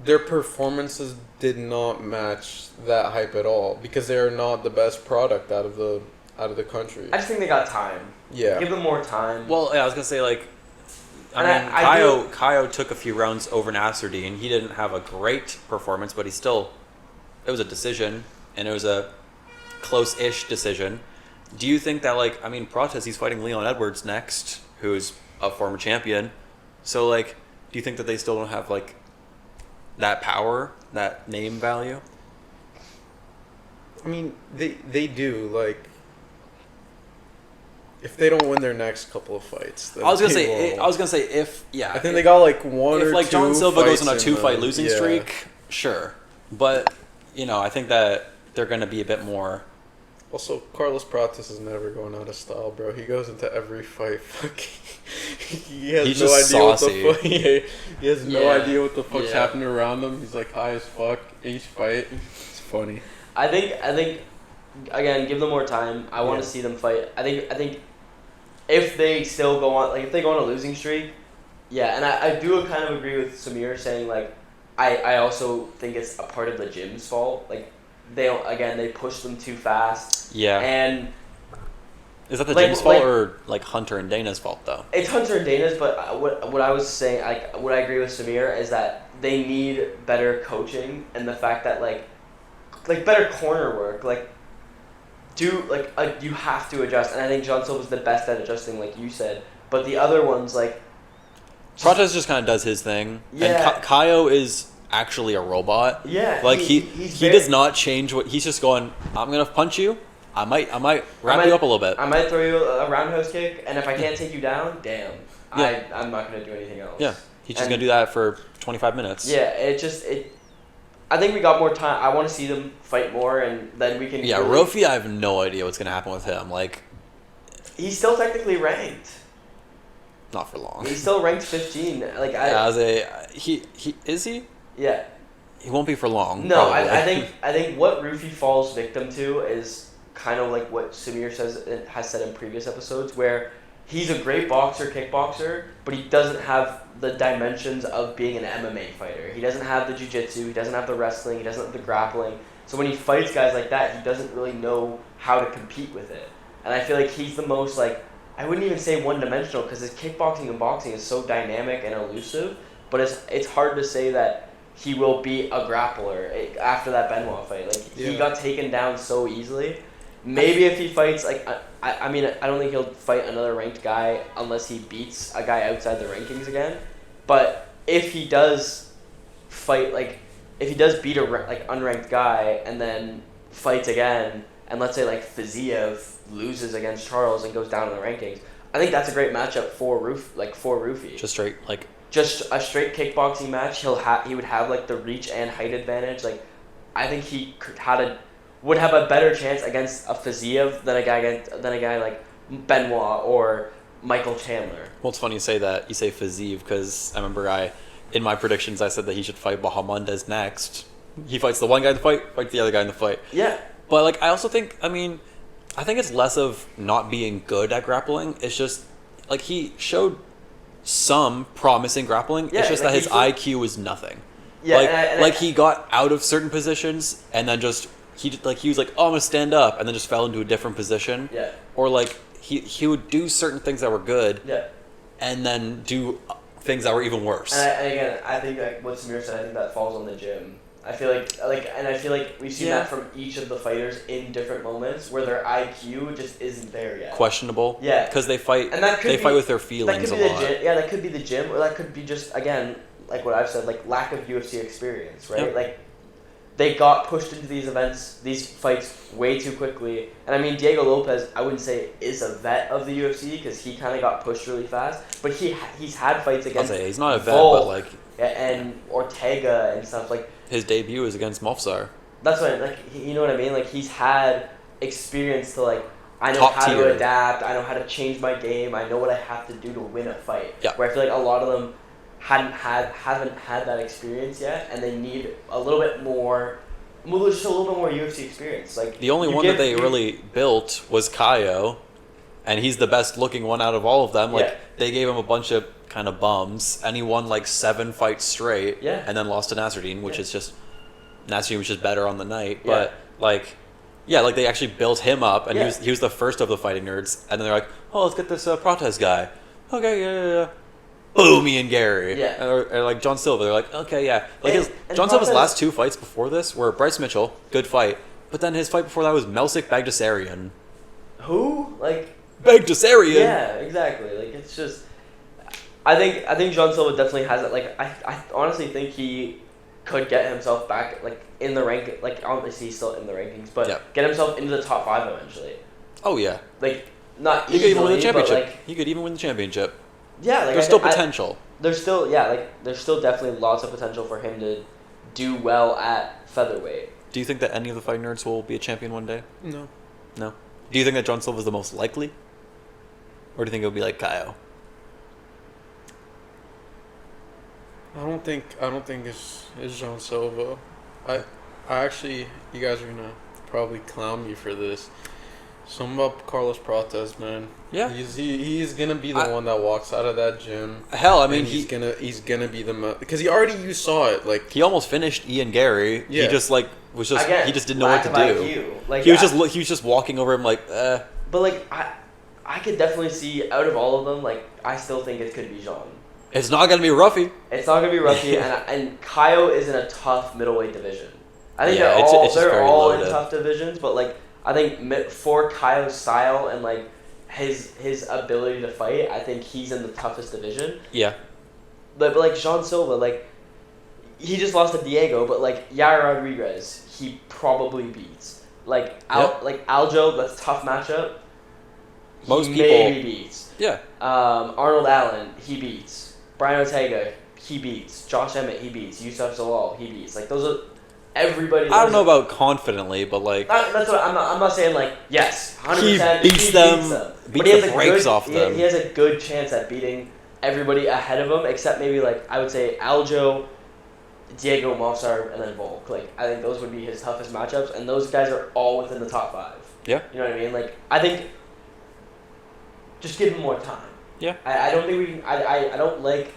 their performances did not match that hype at all because they are not the best product out of the country. I just think they got time. Yeah. Give them more time. Well, yeah, I was gonna say like, Kaio took a few rounds over Nasruddin. He didn't have a great performance, but it was a decision, and it was a close-ish decision. Do you think that Protez, he's fighting Leon Edwards next, who's a former champion, so do you think that they still don't have that power, that name value? I mean, they do. If they don't win their next couple of fights, then I was gonna say if I think they got one or two. If John Silva goes on a 2-fight the losing streak, sure, but I think that they're gonna be a bit more. Also, Carlos Prates is never going out of style, bro. He goes into every fight. He has He's no just idea saucy. what the fuck. He has no idea what the fuck's happening around him. He's high as fuck each fight. It's funny. I think again, give them more time. I want to see them fight. I think if they still go on, if they go on a losing streak, and I do kind of agree with Samir saying I also think it's a part of the gym's fault. They push them too fast. Yeah. And is that the gym's fault or Hunter and Dana's fault though? It's Hunter and Dana's, but what I was saying, what I agree with Samir is that they need better coaching and the fact that better corner work. You have to adjust, and I think John Silva's the best at adjusting, like you said. But the other ones Protez just kind of does his thing. Yeah. And Kaio is actually a robot. Yeah. He does not change what he's just going. I'm gonna punch you. I might wrap you up a little bit. I might throw you a roundhouse kick, and if I can't take you down, damn. Yeah. I'm not gonna do anything else. Yeah. He's just gonna do that for 25 minutes. Yeah. I think we got more time. I want to see them fight more, and then we can. Yeah, Rofi, I have no idea what's gonna happen with him. He's still technically ranked. Not for long. He's still ranked 15. He is he? Yeah. He won't be for long. No, I think what Rufy falls victim to is kind of like what Samir has said in previous episodes, where he's a great boxer, kickboxer, but he doesn't have the dimensions of being an MMA fighter. He doesn't have the jiu-jitsu, he doesn't have the wrestling, he doesn't have the grappling. So when he fights guys like that, he doesn't really know how to compete with it. And I feel like he's the most, I wouldn't even say one-dimensional, because his kickboxing and boxing is so dynamic and elusive, but it's hard to say that he will be a grappler after that Benoit fight. He got taken down so easily. Maybe if he fights, like, I mean, I don't think he'll fight another ranked guy unless he beats a guy outside the rankings again. But if he does fight, like, if he does beat a like unranked guy and then fights again, and let's say like Fiziev loses against Charles and goes down in the rankings, I think that's a great matchup for Roofy. Just straight just a straight kickboxing match. He would have like the reach and height advantage. Like, I think he would have a better chance against a Fiziev than a guy like Benoit or Michael Chandler. Well, it's funny you say that. You say Fiziev because I remember in my predictions I said that he should fight Hernandez next. He fights the one guy in the fight, fights the other guy in the fight. Yeah. But like, I also think, I think it's less of not being good at grappling. It's just like he showed some promising grappling. Yeah, it's just like that his IQ is nothing. Yeah, he got out of certain positions and then just he was like, oh, I'm gonna stand up, and then just fell into a different position. Yeah. Or like he would do certain things that were good. Yeah. And then do things that were even worse. And again, I think like what Samir said, I think that falls on the gym. I feel like we've seen that from each of the fighters in different moments where their IQ just isn't there yet. Questionable. Yeah. Because they fight. And that could fight with their feelings that could be a lot. that could be the gym, or that could be just again like what I've said, like lack of UFC experience, right? Yep. Like they got pushed into these fights way too quickly. And I mean, Diego Lopes, I wouldn't say is a vet of the UFC because he kind of got pushed really fast, but he's had fights against. I'll say he's not a vet, Volk, but like and Ortega and stuff like. His debut is against Mofsar. That's what you know what I mean. Like he's had experience to like I know Top how tier. to adapt. I know how to change my game. I know what I have to do to win a fight. Yeah. Where I feel like a lot of them haven't had that experience yet, and they need a little bit more. Well, just a little bit more UFC experience. Like The only one that they really built was Kaio, and he's the best looking one out of all of them. Like they gave him a bunch of kind of bums, and he won like 7 fights straight. Yeah. And then lost to Nasruddin, which is just Nasruddin was just better on the night. But like they actually built him up, and he was the first of the fighting nerds. And then they're like, oh, let's get this Protez guy. Okay, yeah. Boom, Ian Gary. Yeah. Or like John Silva. They're like, okay, yeah. Like and John Silva's Protez- last 2 fights before this were Bryce Mitchell, good fight. But then his fight before that was Melsik Bagdasaryan. Who like Bagdasaryan. Yeah, exactly. Like it's just. I think John Silva definitely has it. Like I honestly think he could get himself back like in the rank. Like obviously he's still in the rankings, but get himself into the top 5 eventually. Oh yeah. Like not He could even win the easily, championship. but, like, He could even win the championship. yeah, like There's still potential. There's still definitely lots of potential for him to do well at featherweight. Do you think that any of the fighting nerds will be a champion one day? No. No. Do you think that John Silva is the most likely, or do you think it'll be like Kaio? I don't think it's Jean Silva. I actually, you guys are gonna probably clown me for this. Something about Carlos Protez, man. Yeah. He's gonna be the one that walks out of that gym. Hell, I mean, he's gonna be the because you saw it like he almost finished Ian Gary. Yeah. He just Again, he just didn't know what to do. IQ. Like, He was just walking over him like, But like I could definitely see out of all of them, like I still think it could be Jean. It's not gonna be Ruffy. It's not gonna be Ruffy, and Kaio is in a tough middleweight division. I think Yeah, it's just they're very all loaded. in tough divisions, but like I think for Kaio's style and like his ability to fight, I think he's in the toughest division. Yeah. But like Jean Silva, like he just lost to Diego, but like Yair Rodriguez, he probably beats. Like Aljo, that's a tough matchup. Most he people maybe beats. Yeah. Arnold Allen, he beats. Brian Ortega, he beats. Josh Emmett, he beats. Yusuf Zalal, he beats. Like those are everybody. I don't know about confidently, but like That's what I'm not saying. Like yes, 100%. He beats them, But beats he has the a brakes good, off them. He has a good chance at beating everybody ahead of him, except maybe like I would say Aljo, Diego Mofsar, and then Volk. Like I think those would be his toughest matchups, and those guys are all within the top 5. Yeah. You know what I mean? Like I think just give him more time. Yeah. I don't think we can. I don't like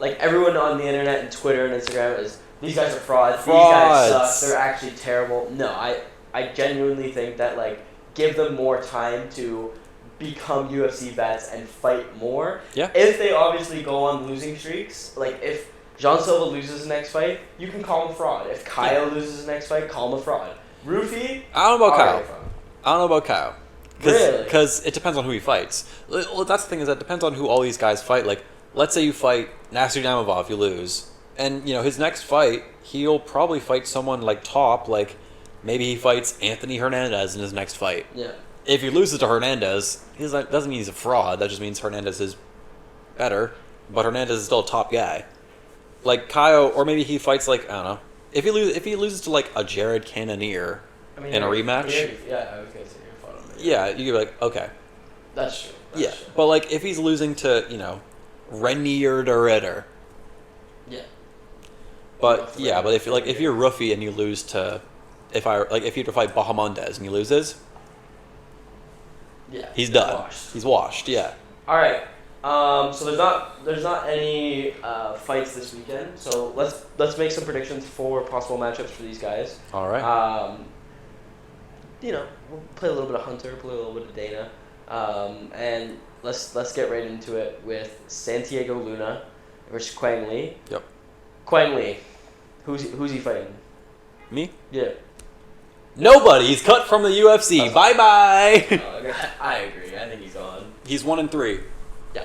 everyone on the internet and Twitter and Instagram is these guys are frauds. These guys suck. They're actually terrible. No, I genuinely think that like give them more time to become UFC vets and fight more. Yeah. If they obviously go on losing streaks, like if Jean Silva loses his next fight, you can call him a fraud. If Kaio loses his next fight, call him a fraud. Roofy, I don't know about alright, Kyle. I don't know about Kyle. Really? Because it depends on who he fights. Well, that's the thing is that it depends on who all these guys fight. Like, let's say you fight Nasuramov, you lose. And, his next fight, he'll probably fight someone like top, like maybe he fights Anthony Hernandez in his next fight. Yeah. If he loses to Hernandez, that doesn't mean he's a fraud. That just means Hernandez is better. But Hernandez is still a top guy. Like Kyle, or maybe he fights like, I don't know. If he loses to like a Jared Cannonier in a rematch. Yeah, I was going to say you're fun on that. Yeah, you could be like, okay. That's true. Yeah, but like if he's losing to, Renier de Ritter. Yeah. But yeah, but if you're Ruffy and you lose to, if you have to fight Bahamondes and he loses, yeah, he's done. Washed. He's washed. Yeah. All right. So there's not any fights this weekend. So let's make some predictions for possible matchups for these guys. All right. We'll play a little bit of Hunter, play a little bit of Dana, and let's get right into it with Santiago Luna versus Quang Lee. Yep. Quang Lee, who's he fighting? Me? Yeah. Nobody. He's cut from the UFC. Bye bye. I agree. I think he's gone. He's 1-3. Yeah.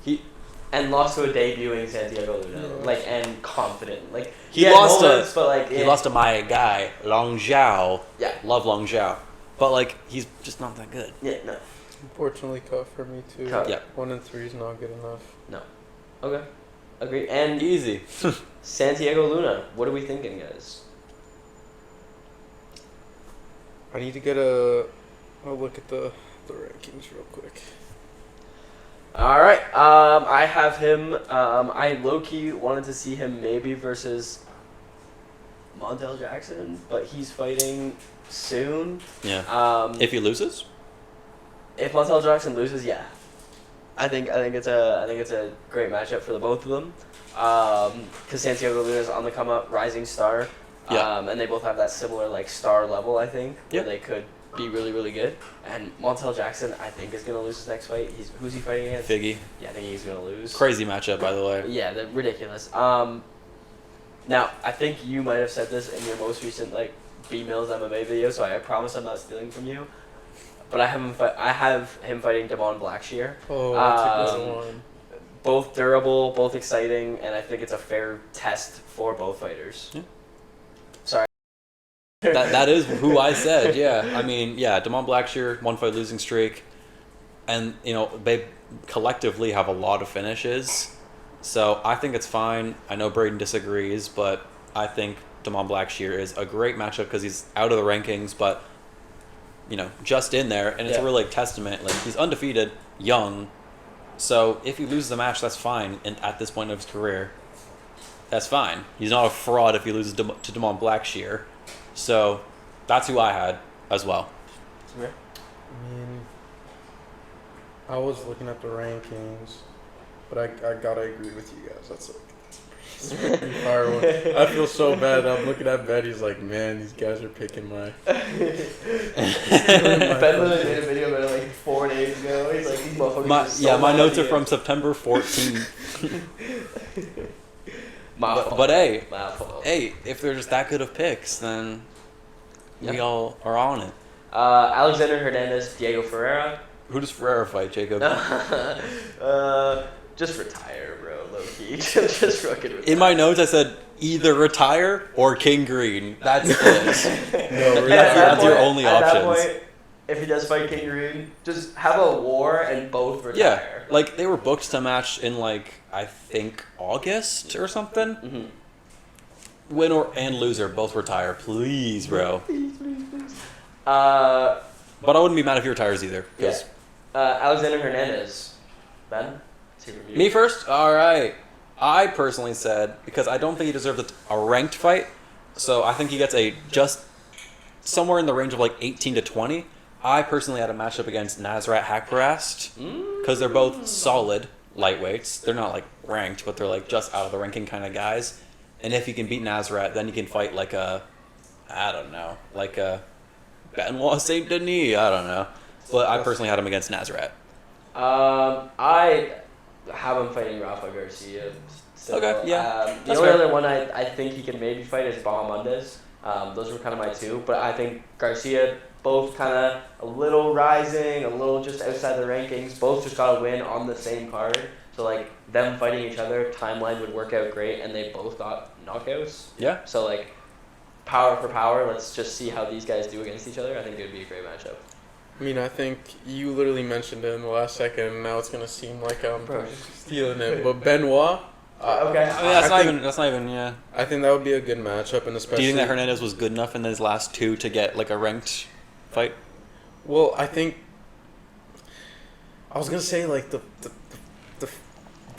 He and lost to a debuting Santiago Luna, and confident. He had lost moments, but he lost to my guy Long Zhao. Yeah. Love Long Zhao, but he's just not that good. Yeah. No. Unfortunately, cut for me too. Cut. Yeah. 1-3 is not good enough. No. Okay. Agreed. And Easy. Santiago Luna, what are we thinking, guys? I need to get a look at the rankings real quick. All right. I have him. I low-key wanted to see him maybe versus Montel Jackson, but he's fighting soon. Yeah. If he loses? If Montel Jackson loses, yeah. I think it's a great matchup for the both of them. Because Santiago Luna is on the come up, rising star. Yeah. And they both have that similar star level, I think, where Yeah. they could be really, really good. And Montel Jackson, I think, is gonna lose his next fight. Who's he fighting against? Figgy. Yeah, I think he's gonna lose. Crazy matchup, by the way. Yeah, they're ridiculous. Now I think you might have said this in your most recent B-Mills MMA video, so I promise I'm not stealing from you. But I have him fighting Damon Blackshear. Oh, that's a good one. Both durable, both exciting, and I think it's a fair test for both fighters. Yeah. Sorry. That is who I said. Yeah, I mean, yeah, Damon Blackshear, 1-fight losing streak, and they collectively have a lot of finishes, so I think it's fine. I know Braden disagrees, but I think Damon Blackshear is a great matchup because he's out of the rankings, but just in there, and it's a real testament. He's undefeated, young, so if he loses a match, that's fine. And at this point of his career, that's fine. He's not a fraud if he loses to Damon Blackshear. So that's who I had as well. I mean, I was looking at the rankings, but I gotta agree with you guys. That's pretty far one. I feel so bad. I'm looking at Ben. He's like, man, these guys are picking my. Ben literally made a video about it 4 days ago. He's like, these motherfuckers. My notes are from September 14th. But hey, if they're just that good of picks, then we all are on it. Alexander Hernandez, Diego Ferreira. Who does Ferreira fight, Jacob? Just retire, bro. Low key, just fucking retire. In my notes, I said either retire or King Green. That's it. No, that's your only at options. That point, if he does fight King Green, just have a war and both retire. Yeah, they were booked to match in I think August or something. Mm-hmm. Winner and loser both retire, please, bro. Please. But I wouldn't be mad if he retires either. Yeah. Alexander Hernandez. Ben? Me first? Alright. I personally said, because I don't think he deserved a ranked fight, so I think he gets just somewhere in the range of 18 to 20. I personally had a matchup against Nasrat Hakparast, because they're both solid lightweights. They're not ranked, but they're just out of the ranking kind of guys. And if he can beat Nasrat, then he can fight a Benoit Saint Denis. I don't know. But I personally had him against Nasrat. I have him fighting Rafa Garcia. Still. Okay, yeah. The only other one I think he can maybe fight is Bahamondes. Those were kind of my two, but I think Garcia both kind of a little rising, a little just outside the rankings. Both just got a win on the same card. So, like, them fighting each other, timeline would work out great, and they both got knockouts. Yeah. So, like, power for power, let's just see how these guys do against each other. I think it would be a great matchup. I mean, I think you literally mentioned it in the last second, and now it's gonna seem like I'm stealing it. But Benoit, Okay. I mean, that's not even. Yeah. I think that would be a good matchup, and especially. Do you think that Hernandez was good enough in his last two to get like a ranked fight? Well, I think. I was gonna say like the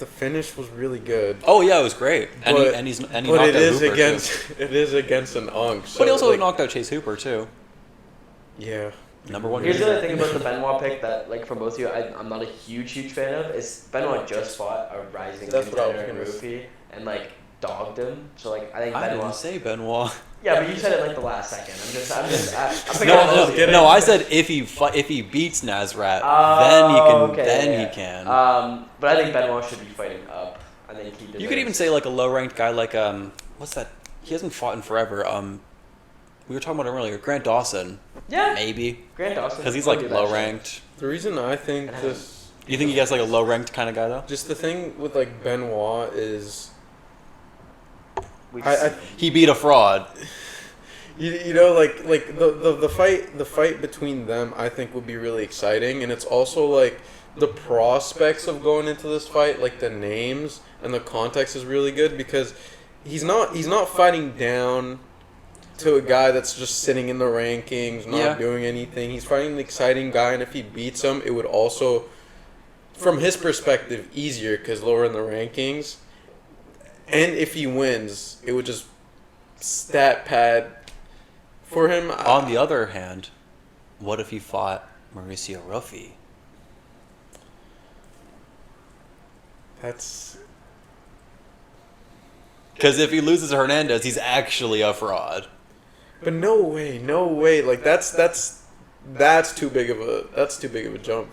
finish was really good. Oh yeah, it was great, and But- he But knocked it out is Hooper against too. it is against an Unk. So But he also like, knocked out Chase Hooper too. Yeah. Number one. Here's the other thing about the Benoit pick that, like, from both of you, I'm not a huge fan of, is Benoit just fought a rising That's what I was contender in gonna Rupee and, like, dogged him. So, like, I think I Benoit... didn't say Benoit. Yeah, but you said it, like, the last second. I'm picking on both of you. No, I said if he beats Nazrat, Oh, okay, then yeah. he can. But I think Benoit should be fighting up. I think he deserves... You could even say like a low ranked guy like what's that? He hasn't fought in forever. We were talking about him earlier. Grant Dawson. Yeah. Maybe. Grant Dawson. Because he's I'll like do that low shit. ranked. The reason I think this. You think he gets like a low ranked kind of guy though? Just the thing with like Benoit is. We've I seen- He beat a fraud. You know, like the fight between them, I think would be really exciting, and it's also like the prospects of going into this fight, like the names and the context is really good because he's not fighting down to a guy that's just sitting in the rankings, not doing anything. He's fighting an exciting guy, and if he beats him, it would also, from his perspective, easier because lower in the rankings. And if he wins, it would just stat pad for him. On the other hand, what if he fought Mauricio Ruffi? That's Because if he loses to Hernandez, he's actually a fraud. but no way. Like that's too big of a jump.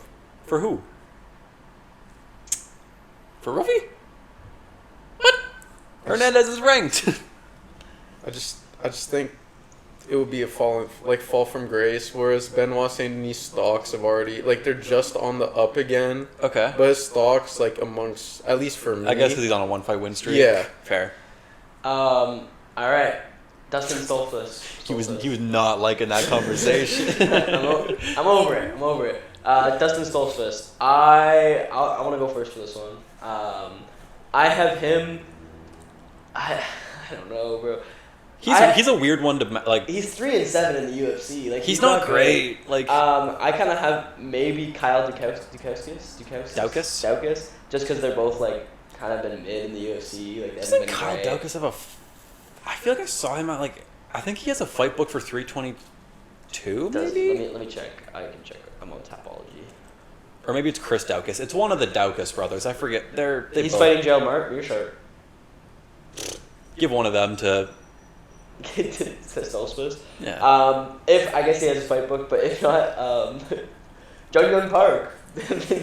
For who? For Ruffi? What? Hernandez is ranked. I just think it would be a fall from grace. Whereas Benoit Saint Denis stocks have already they're just on the up again. Okay. But his stocks amongst at least for me. I guess because he's on a 1-fight win streak. Yeah. Fair. All right. Dustin Stoltzfus. He was not liking that conversation. I'm over it. Dustin Stoltzfus. I want to go first for this one. I have him. I don't know, bro. He's a weird one to like. He's 3-7 in the UFC. Like He's not great. Like I kind of have maybe Kyle Dukowskis, just because they're both like kind of been mid in the UFC. Like they haven't been Kyle great. Daukaus have a? I feel like I saw him at I think he has a fight book for 322 maybe. Let me check. I can check. I'm on Tapology. Or maybe it's Chris Daukaus. It's one of the Daukaus brothers. I forget. He's fighting Jail Mark. You're sharp. Give one of them to. To Stoltzfus. Yeah. If I guess he has a fight book, but if not, Jung Young Park.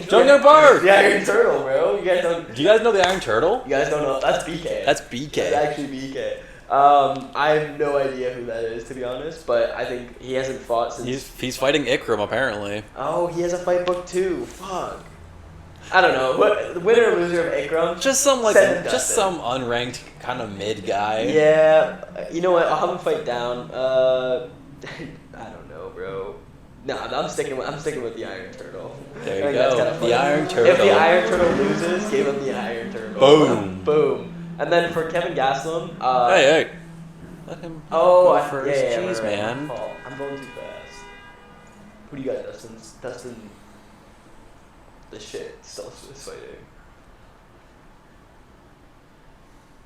Jung Young Park! The Iron Turtle, bro. You guys don't. Do you guys know the Iron Turtle? You guys don't know. That's BK. That's BK. That's actually BK. I have no idea who that is, to be honest. But I think he hasn't fought since. He's fighting Ikram apparently. Oh, he has a fight book too. Fuck. I don't know. What winner or loser of Ikram? Just some Send just Dustin. some unranked kind of mid guy. Yeah. You know what? I'll have him fight down. I don't know, bro. No, I'm sticking with the Iron Turtle. There I you think that's go. kinda funny. The Iron Turtle. If the Iron Turtle loses, give him the Iron Turtle. Boom. Boom. And then for Kevin Gastelum. Hey. Let him Oh, go first. Jeez, right. man. My fault. I'm going too fast. Who do you got, Dustin? Dustin. The shit. Stoltzfus fighting.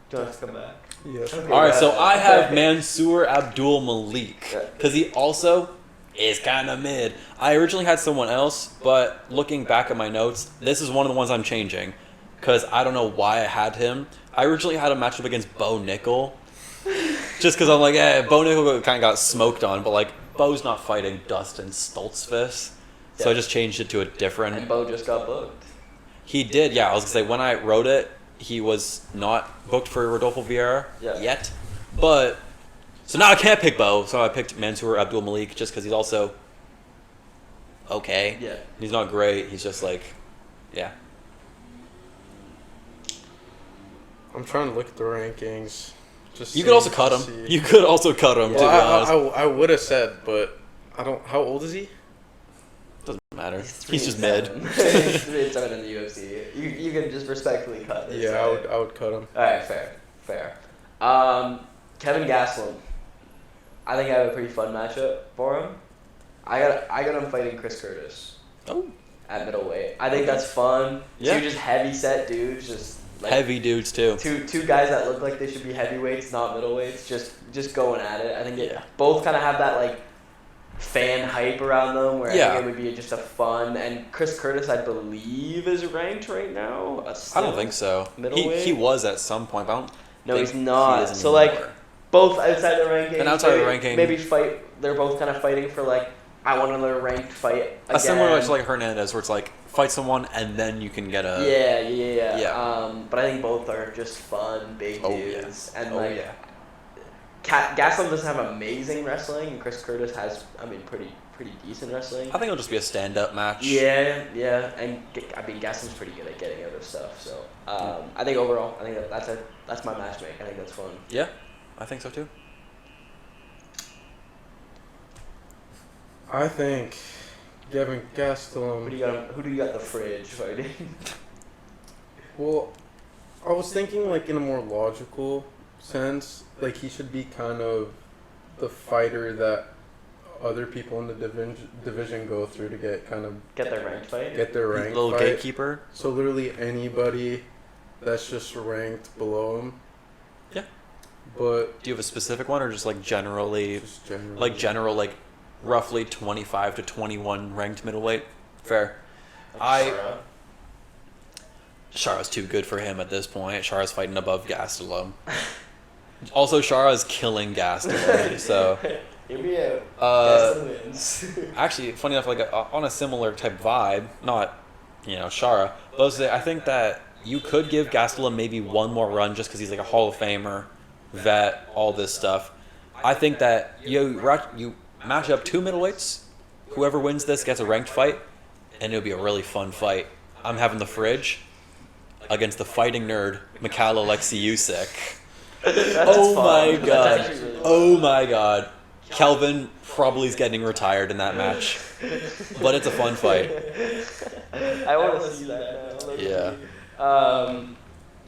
Do you want us to come back? Yeah. Okay, All right, so yeah. I have Mansour Abdul Malik Yeah. because he also is kind of mid. I originally had someone else, but looking back at my notes, this is one of the ones I'm changing because I don't know why I had him. I originally had a matchup against Bo Nickel, just because I'm like, Bo Nickel kind of got smoked on, but like Bo's not fighting Dustin Stoltzfus, so I just changed it to a different. And Bo just got booked. He did, yeah. I was gonna say when I wrote it, he was not booked for Rodolfo Vieira yet, but so now I can't pick Bo. So I picked Mansour Abdul Malik just because he's also okay. Yeah. He's not great. He's just like, yeah. I'm trying to look at the rankings. Just You could also cut him. see. You could also cut him, to be honest. Well, I would have said, but I don't. How old is he? Doesn't matter. He's He's just mid. 3-7 in the UFC. You can just respectfully cut it. Yeah, I would cut him. All right, fair. Kevin Gastelum. I think I have a pretty fun matchup for him. I got him fighting Chris Curtis. Oh. At middleweight. I think that's fun. Yeah. Two just heavy set dudes, just like Heavy dudes, too. two guys that look like they should be heavyweights, not middleweights, just going at it. I think Yeah. both kind of have that like fan hype around them, where Yeah. I think it would be just a fun. And Chris Curtis, I believe, is ranked right now. I don't think so. Middleweight? He was at some point, but I don't No, think he's not. he is So like anymore. both outside the ranking. And outside the ranking- maybe fight. They're both kind of fighting for like I want another ranked fight. A similar again. match like Hernandez, where it's like fight someone and then you can get a. Yeah. But I think both are just fun, big Oh, dudes, yeah. and Oh, like yeah. Gastelum doesn't have amazing wrestling, and Chris Curtis has, pretty decent wrestling. I think it'll just be a stand-up match. Yeah, and Gastelum's pretty good at getting out of stuff. So I think overall, I think that's my matchmake. I think that's fun. Yeah, I think so too. I think Kevin Gastelum. Who do you got the fridge fighting? Well, I was thinking like in a more logical sense, like he should be kind of the fighter that other people in the division go through to get Get their ranked fight. get their rank Little fight. gatekeeper. So literally anybody that's just ranked below him. Yeah. But Do you have a specific one, or just like generally, just generally, like roughly 25 to 21 ranked middleweight? Fair. Shara. Shara's too good for him at this point. Shara's fighting above Gastelum. Also, Shara's killing Gastelum, so. Hear me out. Gastelum wins. Actually, funny enough, like on a similar type vibe, not, Shara, but I think that you could give Gastelum maybe one more run just because he's like a Hall of Famer, vet, all this stuff. I think that you match up two middleweights, whoever wins this gets a ranked fight, and it'll be a really fun fight. I'm having the fridge against the fighting nerd, Mikhail Alexiusik. Oh my god. Really Oh my god. Kelvin probably is getting retired in that match. But it's a fun fight. I want to see that now. Yeah.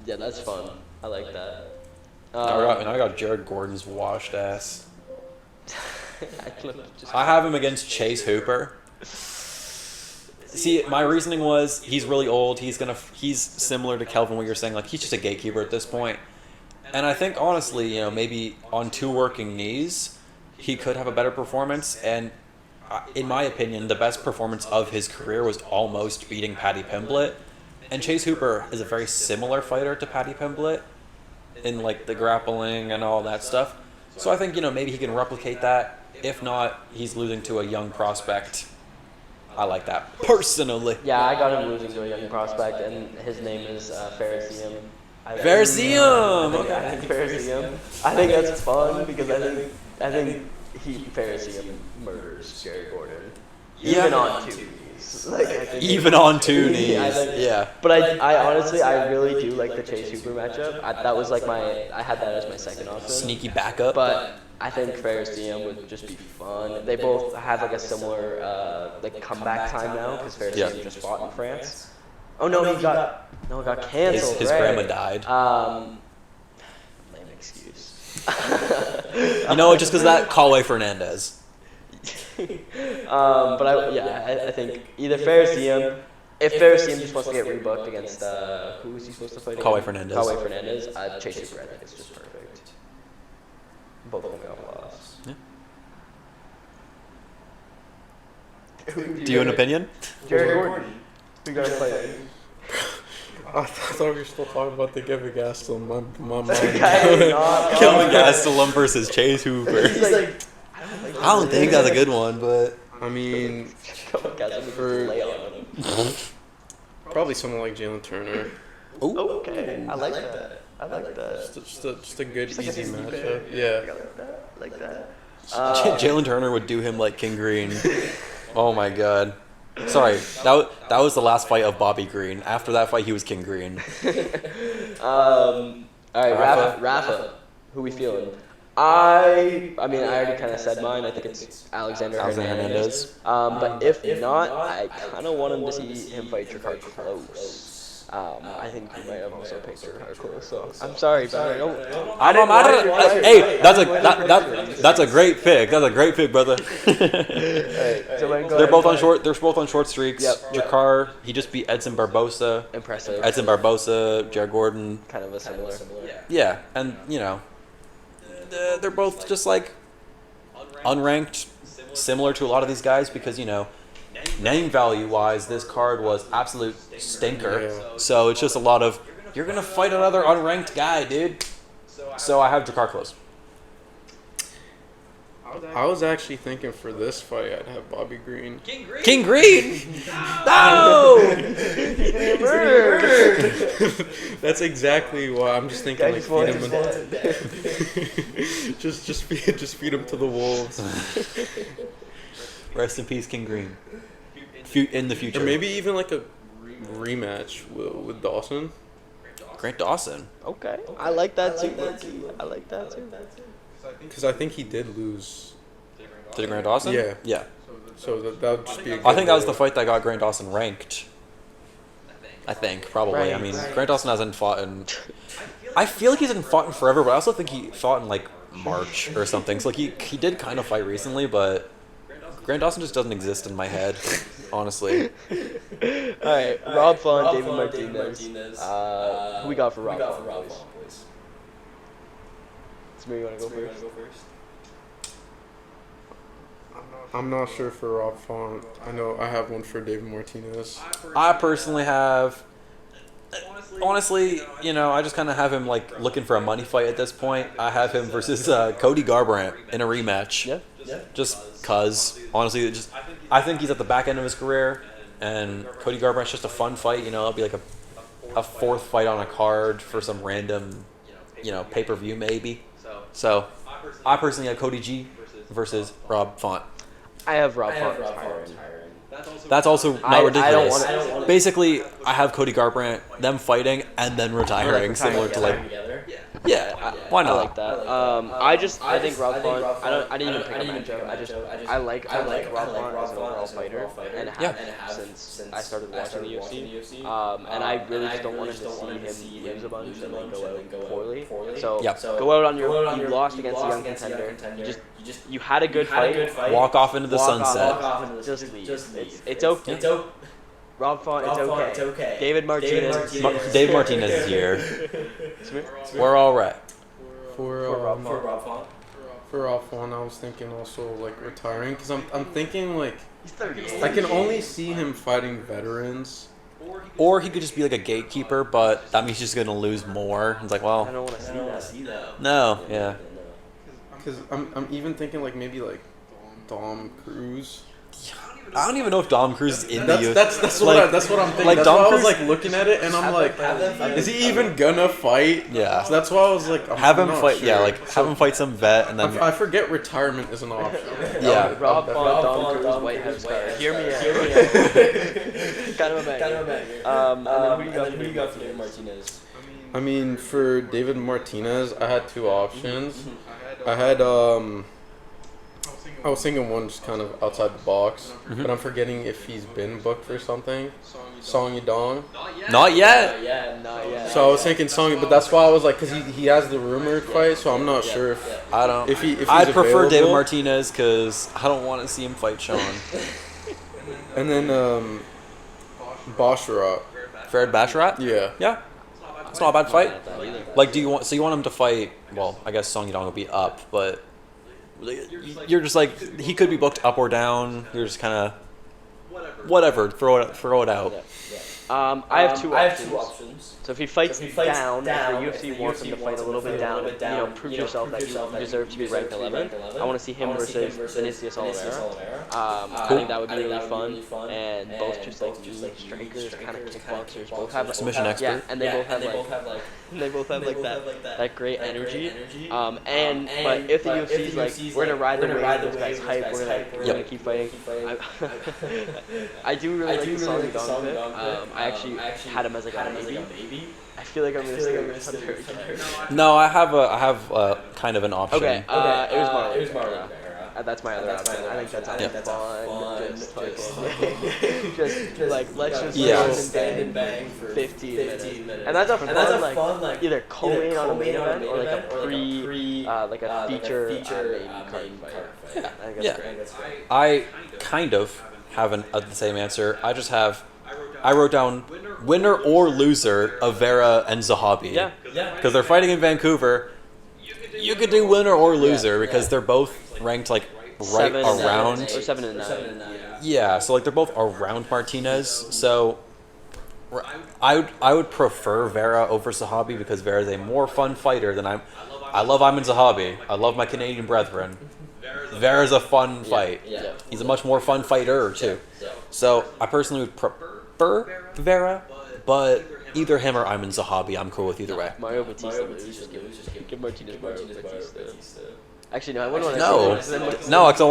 Yeah, that's fun. I like that. I got Jared Gordon's washed ass. just I have him against Chase Hooper. See, my reasoning was he's really old. He's similar to Kelvin, what you're saying. Like, he's just a gatekeeper at this point. And I think, honestly, maybe on two working knees, he could have a better performance. And in my opinion, the best performance of his career was almost beating Paddy Pimblett. And Chase Hooper is a very similar fighter to Paddy Pimblett in, like, the grappling and all that stuff. So I think, maybe he can replicate that. If not, he's losing to a young prospect. I like that, personally. Yeah, I got him losing to a young prospect, and his name is Ferreira. Verzium! I think Ferreira. I think that's fun because I think Ferreira murders Jared Gordon. Even on two knees. Even on two knees. Yeah. But I honestly, I really do like the Chase Hooper matchup. That was like I had that as my second option. Sneaky backup. But I think Ferreira would just be fun. They both have like a similar comeback time now because Ferreira just fought in France. Oh no, it got canceled. His right? grandma died. Lame excuse. Just because that, call away Hernandez. But I think either Ferreira. If Ferreira just wants to get rebooked against who is he supposed to fight? Kawhi Fernandez. Kawhi Fernandez. Chase Hooper, I think it's just perfect. Both coming off loss. Yeah. Do you have an opinion? Jared Gordon. Who got to fight? I thought we were still talking about the Kevin Gastelum. My mind. Kelvin Gastelum versus Chase Hooper. I don't think that's a good one, but I mean, probably someone like Jalen Turner. Ooh. Okay, I like that. Just a good, easy matchup. Yeah. Like that. Jalen Turner would do him like King Green. Oh my god. Sorry, that was the last fight of Bobby Green. After that fight, he was King Green. All right, Rafa. Who we feeling? I mean, I already kind of said mine. I think it's Alexander Hernandez. But if not, I kind of want him to see him fight Jakar close. I think you might have also picked Jakar close. So I'm sorry, but hey, that's a great pick. That's a great pick, brother. They're both on short. They're both on short streaks. Yep. Jakar, he just beat Edson Barbosa. Impressive. Edson Barbosa, Jared Gordon. Kind of a similar. Yeah, and they're both just like unranked, similar to a lot of these guys because name value wise, this card was absolute stinker. Yeah. So it's just a lot of you're gonna fight another unranked guy, dude. So I have Jakar close. I was actually thinking for this fight, I'd have Bobby Green. King Green. No. That's exactly why I'm just thinking like feed him. Just feed him to the wolves. Rest in peace, King Green. In the future, Or maybe even like a rematch with Dawson. Grant Dawson. Okay, I like that too. Because I think he did lose. To Grant Dawson? Yeah. Yeah. So that would just be a good I think that was way. the fight that got Grant Dawson ranked. I think, probably. Right. I mean, Grant Dawson hasn't fought in... I feel like he hasn't fought in forever, but I also think he fought in, like, March or something. So, like, he did kind of fight recently, but Grant Dawson just doesn't exist in my head, honestly. Alright, Rob Font, David Martinez. Who we got for Rob Font, please? Samir, you want to go first? I'm not sure for Rob Font. I know I have one for David Martinez. I personally have... Honestly, I just kind of have him, like, looking for a money fight at this point. I have him versus Cody Garbrandt in a rematch. Yeah. Just cause, honestly, I think he's at the back end of his career, and Cody Garbrandt's just a fun fight. It'll be like a fourth fight on a card for some random, pay-per-view maybe. So, I personally have Cody G versus Rob Font. I have Rob Font retiring. That's also not I ridiculous. don't want Basically, I have Cody Garbrandt, them fighting, and then retiring, similar to like, why I not? like that. I think Rob Font. I didn't even pick a matchup. I like Rob Font as an overall fighter, and have since I started watching the UFC. And I really just don't want to see him lose a bunch and then go out poorly. So go out on you lost against a young contender. You had a good fight. Walk off into the sunset. Just leave. It's okay. Rob Font, it's okay. David Martinez. Dave Martinez is here. We're all right. For Rob Font. For Rob Font, I was thinking also like retiring because I'm thinking like He's 38. I can only see him fighting veterans. Or he could just be like a gatekeeper, but that means he's just gonna lose more. It's like, I well, don't want to see that. no, yeah. Because I'm even thinking like maybe like Dom Cruz. I don't even know if Dom Cruz is in the UFC. That's what I'm thinking. like That's Dom why I was Cruz- like looking at it and I'm like, is he even gonna fight? Yeah. So that's why I was like, Have him not fight, sure. yeah, like have him fight some vet, and then I forget retirement is an option. Yeah. Rob Font, Dom Cruz, White House guy. Hear me out. Kind of a banger. And then who do you got for David Martinez? I mean, for David Martinez, I had two options. I had I was thinking one just kind of outside the box, but I'm forgetting if he's been booked for something. Song Yadong. not yet. Not yet. So I was thinking Song, but that's why I was like, because he has the rumored fight, so I'm not sure if I don't. if he's I'd prefer David available. Martinez because I don't want to see him fight Sean. And then Basharat. Farid Basharat. Yeah. It's not a bad fight. Like, you want him to fight? Well, I guess Song Yadong will be up, but you're just like he could be booked up or down. You're just kind of whatever. Throw it out. I have two options. So if he fights down, if the UFC wants him to fight a little bit down, prove yourself that you deserve to be ranked 11th. I want to see him versus Vinicius Oliveira. I think that would be really fun. And both just like new strikers, kind of kickboxers. Both have submission expert. Yeah, and they both have like that great energy. But if the UFC's like, we're gonna ride the wave of this guy's hype, we're gonna keep fighting. I do really like the song Dong Pit. I actually had him as like a maybe. I feel like I'm gonna say Thunder again. No, I have kind of an option. Okay, it was Marlon. That's my other option. I think that's fun. Just like let's just stand and bang for 15 minutes. And that's a fun like either co-main on a main event or like a feature main card fight. Yeah. I think that's great. I kind of have the same answer. I wrote down winner or loser of Vera and Zahabi. Yeah. Because they're fighting in Vancouver. You could do winner or loser because they're both ranked like right around. Or 7 and 9. Yeah, so like they're both around Martinez. So I would prefer Vera over Zahabi because Vera is a more fun fighter than I love Ayman Zahabi. I love my Canadian brethren. Vera's a fun fight. Yeah. He's a much more fun fighter too. So I personally would prefer Vera, but either him or Ayman Zahabi, I'm cool with either way. Mario Batista lose. Give Martinez Mario Batista. Actually, no, I wouldn't want to. No, because I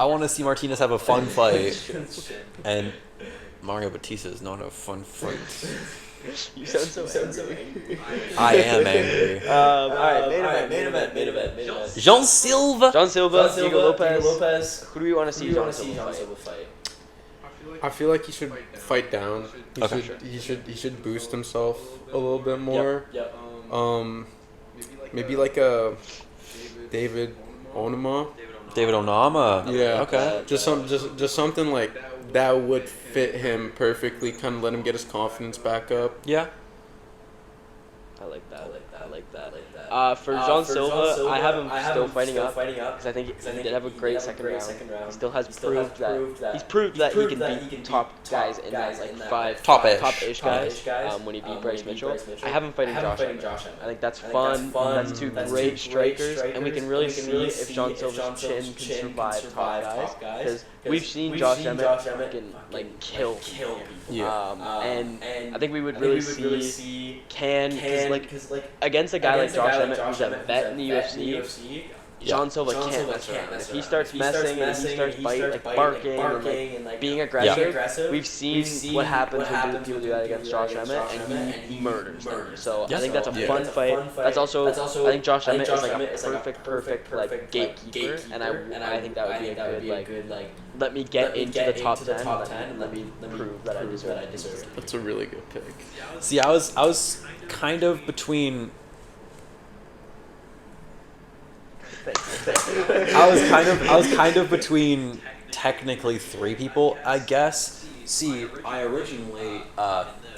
want to see Martinez have a fun fight, and Mario Batista is not a fun fight. You sound so angry. I am angry. All right, main event. Jean Silva, Diego Lopes. Who do we want to see Jean Silva fight? I feel like he should fight down. He should boost himself a little bit more. Yep. Maybe like a David Onama. Yeah. Okay. Just something like that would fit him perfectly. Kind of let him get his confidence back up. Yeah. I like that. For Jean Silva, I have him still fighting up because I think he did have a great second round. He still has proved that he can beat top guys in that like 5 top-ish guys when he beat Bryce Mitchell. I have him fighting Josh Emmett. I think that's fun. That's two great strikers, and we can really see if Jean Silva's chin can survive top guys because we've seen Josh Emmett can like kill people. And I think we would really see because like against a guy like Josh Emmett who's a vet in the UFC, Jean Silva can't mess around. If he starts messing and he starts barking and like being aggressive, we've seen what happens when people do that against Josh Emmett, and he murders them. So I think that's a fun fight. That's also I think Josh Emmett is like a perfect like gatekeeper, and I think that would be a good like let me get into the top 10 and let me prove that I deserve it. That's a really good pick. See, I was kind of between. I was kind of between technically 3 people, I guess. See, I originally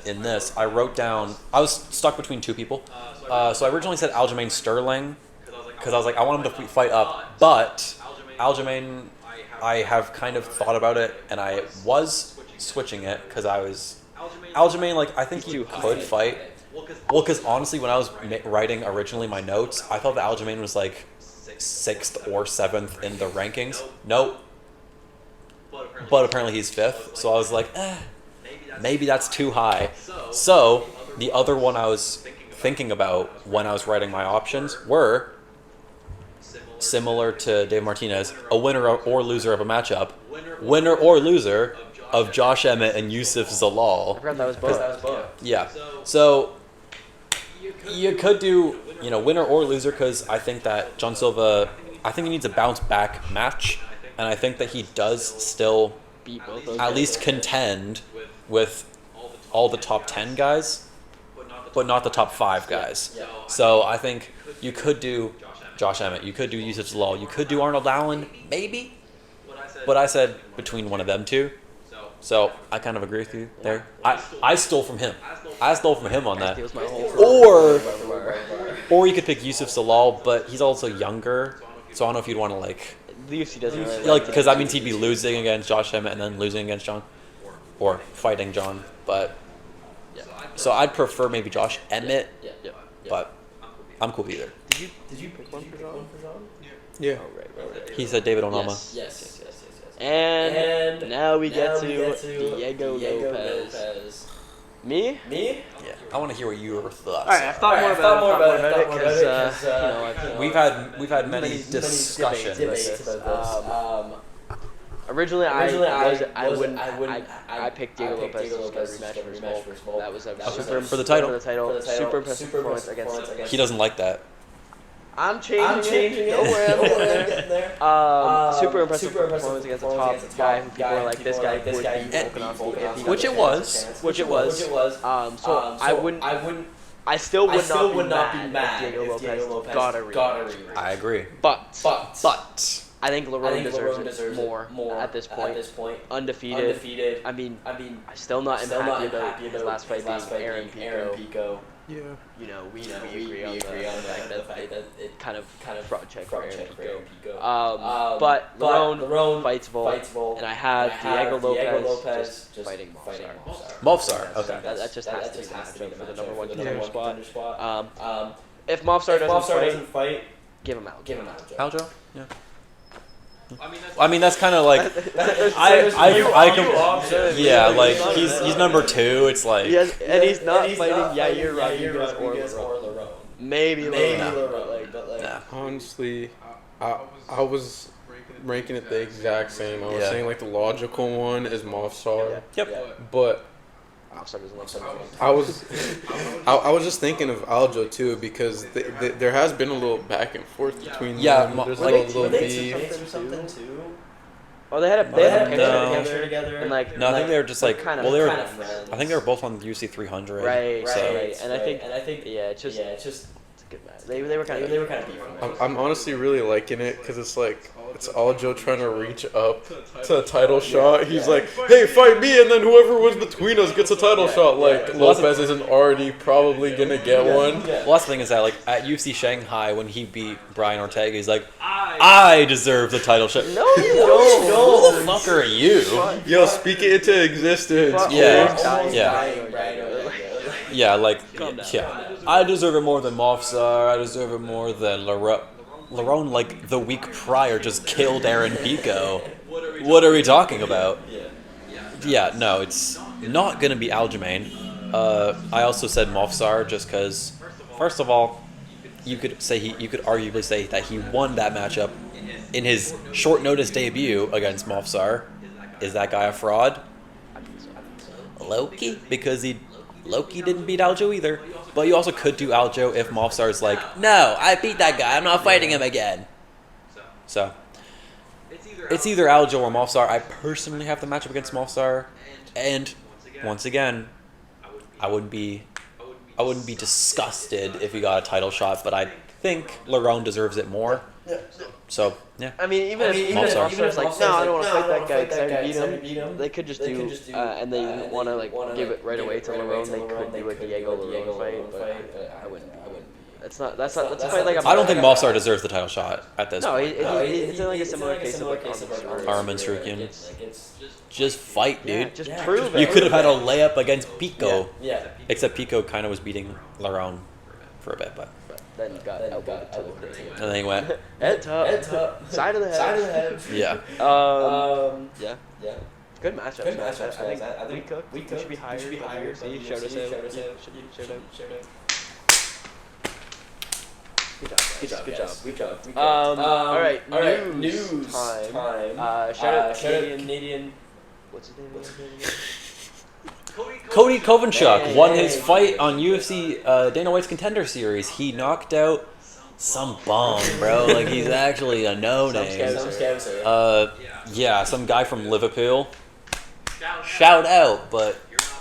in this I wrote down I was stuck between 2 people. So I originally said Aljamain Sterling because I was like I want him to fight up, but Aljamain I have kind of thought about it and I was switching it because Aljamain like I think he could fight. Well, because honestly, when I was writing originally my notes, I thought that Aljamain was like 6th or 7th in the rankings. Nope. But apparently he's 5th. So I was like, maybe that's too high. So the other one I was thinking about when I was writing my options were similar to Dave Martinez, a winner or loser of a matchup, winner or loser of Josh Emmett and Yusuf Zalal. I forgot that was both. Yeah. So you could do, winner or loser because I think that Jean Silva, I think he needs a bounce back match, and I think that he does still beat both those at least contend with all the top 10 guys, but not the top 5 guys. So I think you could do Josh Emmett, you could do Yusuf Zalal, you could do Arnold Allen, maybe, but I said between one of them 2. So I kind of agree with you there. I stole from him. I stole from him on that. Or you could pick Yusuf Zalal, but he's also younger, so I don't know if you'd want to like. The UFC doesn't really like because that means he'd be losing against Josh Emmett and then losing against John, or fighting John. But So I'd prefer maybe Josh Emmett, Yeah. but I'm cool with either. Did you pick one for John? Yeah. Oh, right. He said David Onama. Yes. And now we get to Diego Lopez. Lopez. Me? Yeah, I want to hear what your thoughts. All right, I've thought more about it because We've had many discussions. debates about this. Originally, I picked Diego Lopez to get a rematch for Small. That was For the title. Super impressive performance against. He doesn't like that. I'm changing it. Don't worry, I'm getting there. Super impressive performance against the top guy who people are like, this guy would beat Volkanovski if he got Which the it was. Which it was. So I still would not be mad if Diego Lopez got a rematch. I agree. But But I think LaRone deserves it more at this point. Undefeated. I mean, I'm still not happy about his last fight being Aaron Pico. Yeah. You know, we agree on the fact that it kind of fraud check for Aaron Pico. But LaRone fights Volt, and I have Diego Lopez just fighting Movsar. Movsar. Okay. That just has to be the matchup for the number one contender spot. If Movsar doesn't fight, give him out. Aljo? Yeah. I mean, that's kind of like yeah, like he's number 2. It's like and he's not fighting Yair Rodriguez or LaRone. Maybe LaRone, but like Honestly, I was ranking it the exact same. I was saying like the logical one is Movsar. Yep. But Movsar doesn't like something. I was just thinking of Aljo too because there has been a little back and forth between them. There's like a little beef. Something too. Oh, they had a picture together. And like, no, I think they were just like kind well, they were. friends. I think they were both on the UC 300. Right. So. And I think it's just it's a good match. They were kind of beefing. I'm honestly really liking it because it's like it's Aljo trying to reach up to a title shot. He's like, "Hey, fight me," and then whoever wins between us gets a title shot. Like Lopez isn't already probably gonna get one. Well, that's the thing is that like at UC Shanghai when he beat Brian Ortega, he's like, I deserve the title shot. No, you don't. Who the fuck are you? Yo, speak it into existence. Yeah, like, yeah. I deserve it more than Movsar. I deserve it more than LaRone. LaRone, like, the week prior just killed Aaron Pico. What are we talking about? Yeah, no, it's not going to be Aljamain. I also said Movsar just because, first of all, you could arguably say that he won that matchup in his short notice debut against Movsar. Is that guy a fraud? Loki? Because Loki didn't beat Aljo either. But you also could do Aljo if Movsar's like, no, I beat that guy, I'm not fighting him again. So, it's either Aljo or Movsar. I personally have the matchup against Movsar. And, once again, I wouldn't be disgusted if he got a title shot, but I think LaRone deserves it more. So, yeah. I mean, even if Movsar's like, no, I don't want to fight that guy because I already beat him, they could just do, and they didn't want to like give it right away to LaRone. They could do a Diego LaRone fight, but I wouldn't. That's a fight like I don't think Movsar deserves the title shot at this point. No, he's in like a similar case of like Arman Sarukian. Just fight, dude. Just prove it. You could have had a layup against Pico. Yeah. Except Pico kind of was beating LaRone for a bit, but then you got elbowed to the crane. and then he went Head top. Side of the head. yeah. Yeah. Good matchup. I think we should be hired. UFC showed us out. Good job. All right. News time. Shout out Canadian. What's his name again? Cody Kovalchuk won his fight on UFC Dana White's Contender Series. He knocked out some bum, bro. Like, he's actually a no-name. Yeah, some guy from Liverpool. Shout out, but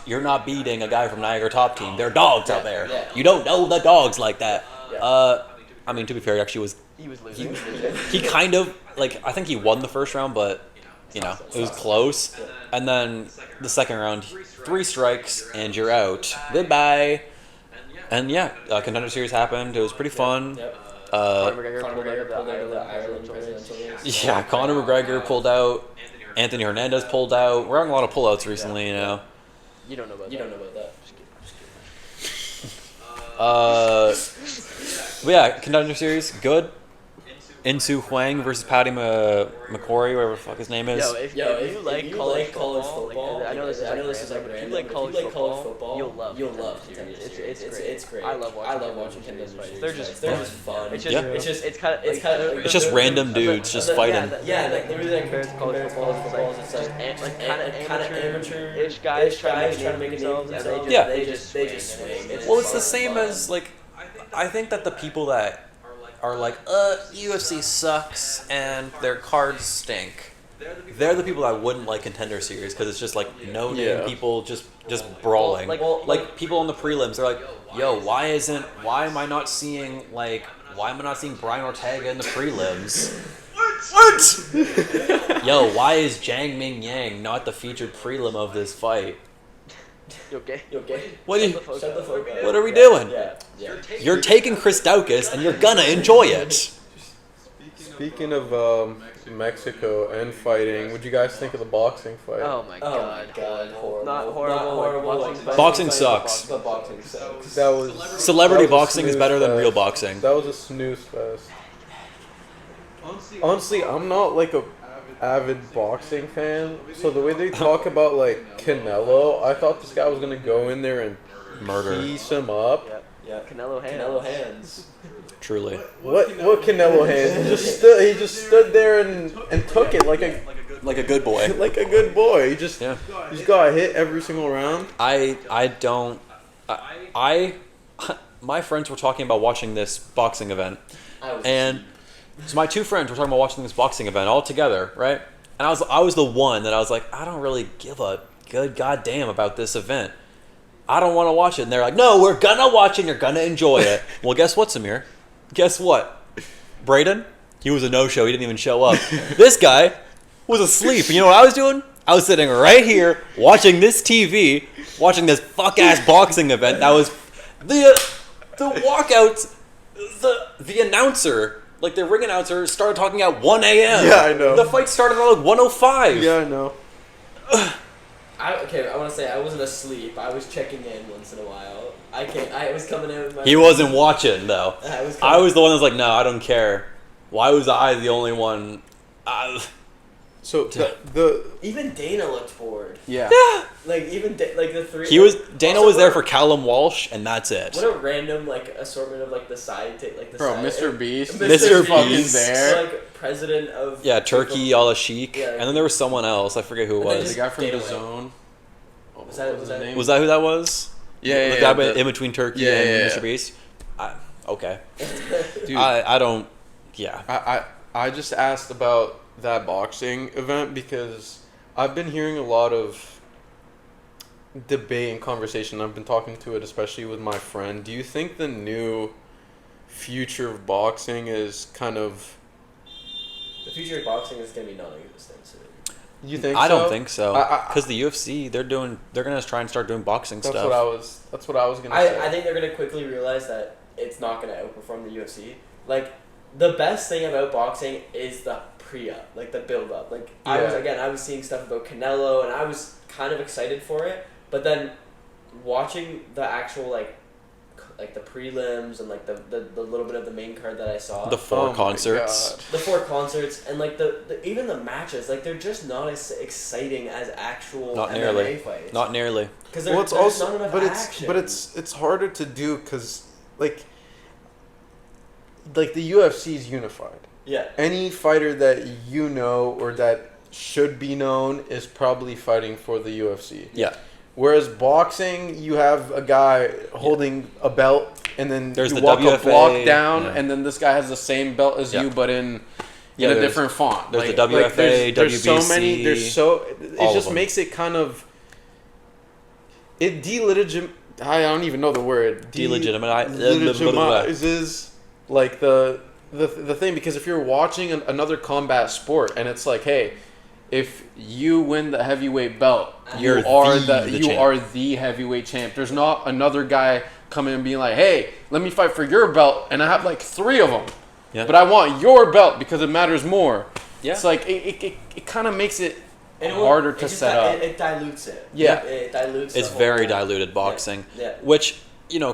you're not beating a guy from Niagara Top Team. They're dogs out there. You don't know the dogs like that. I mean, to be fair, he actually was... He was losing. He kind of... Like, I think he won the first round, but... You know, it was close. And then the second round, 3 strikes, and you're out. Goodbye. And yeah, Contender Series happened. It was pretty fun. Conor McGregor pulled out the Ireland presidential. Yeah, Conor McGregor pulled out. Anthony Hernandez pulled out. We're having a lot of pullouts recently, you know. You don't know about that. But yeah, contender series, good. Into Quang versus Patty McCory, whatever the fuck his name is. If you like college football, I know this is like if you like college football, you'll love contender series. It's great. I love watching contender fights. They're just fun. It's just random dudes just fighting. Like literally like college football. It's like kind of amateur-ish guys trying to make it themselves, and they just swing. Well, it's the same as like, I think that the people that are like, UFC sucks and their cards stink. They're the people that wouldn't like contender series because it's just like no-name people just brawling. Like people on the prelims, they're like, yo, why am I not seeing Brian Ortega in the prelims? What? Yo, why is Jiang Ming Yang not the featured prelim of this fight? You okay? What Shut the fuck up. What are we doing? Yeah. You're taking Chris Daukaus and you're gonna enjoy it. Speaking of Mexico and fighting, what'd you guys think of the boxing fight? Oh my god. Horrible. Not horrible. Boxing sucks. But boxing sucks. That was Celebrity that was a boxing is snooze better than fest. real boxing. That was a snooze fest. Honestly, I'm not like a avid boxing fan, so the way they talk about like Canelo, I thought this guy was gonna go in there and Murder. piece him up. Yeah. Canelo hands. Truly. What Canelo hands? He just stood there and took it like a good boy. like a good boy. He just got hit every single round. My friends were talking about watching this boxing event, and so my two friends were talking about watching this boxing event all together, right? And I was the one that I was like, I don't really give a good goddamn about this event. I don't want to watch it. And they're like, no, we're gonna watch it and you're gonna enjoy it. Well, guess what, Samir? Guess what? Braden, he was a no-show. He didn't even show up. This guy was asleep. And you know what I was doing? I was sitting right here watching this TV, watching this fuck-ass boxing event. That was the walkouts, the announcer, like the ring announcer, started talking at 1 a.m. Yeah, I know. The fight started at like 1:05. Yeah, I know. I want to say I wasn't asleep. I was checking in once in a while. I was coming in with my... He wasn't watching, though. I was the one that was like, no, I don't care. Why was I the only one? So the Even Dana looked bored. yeah. Like even the three. Dana was there for Callum Walsh, and that's it. What a random assortment of the side like the Bro, side. Mr. Beast. Mr. fucking Beast. there. Like president of. Turkey, Al Sheik, Yeah, and then there was someone else. I forget who it And then was. The guy from Dana the White. Zone. Was that his that- name? Was that who that was? Yeah, The guy in between Turkey Yeah, and yeah, Mr. yeah. Beast. Okay. Dude, I don't. Yeah. I just asked about that boxing event because I've been hearing a lot of debate and conversation. I've been talking to it, especially with my friend. Do you think the new future of boxing is kind of... The future of boxing is gonna be non-existent soon. You think I so? don't think so. Because the UFC, they're gonna try and start doing boxing That's stuff. That's what I was gonna say. I think they're gonna quickly realize that it's not gonna outperform the UFC. Like the best thing about boxing is the pre-up, like the build-up. Like I was seeing stuff about Canelo, and I was kind of excited for it. But then watching the actual like the prelims and like the little bit of the main card that I saw, The four concerts. the 4 concerts, and like the even the matches, like they're just not as exciting as actual Not MMA nearly. fights. Not nearly. Because Well, it's there's also, not enough but action. it's harder to do because like the UFC is unified. yeah. Any fighter that you know or that should be known is probably fighting for the UFC. Yeah. Whereas boxing, you have a guy holding a belt, and then There's you the walk WFA, a block down, yeah. and then this guy has the same belt as Yeah. you, but in a there's- different font. there's the WFA, there's so WBC, many. There's so it all of just them. makes it kind of it delegitimate. I don't even know the word. Legitimizes like the thing, because if you're watching another combat sport and it's like, hey, if you win the heavyweight belt, you You're are the you champ. are the heavyweight champ. There's not another guy coming and being like, hey, let me fight for your belt, and I have like 3 of them, Yeah. but I want your belt because it matters more. Yeah. It's like it kind of makes it And harder it to just set up. It dilutes it. Yeah. It dilutes. It's the very whole- diluted boxing, Yeah. which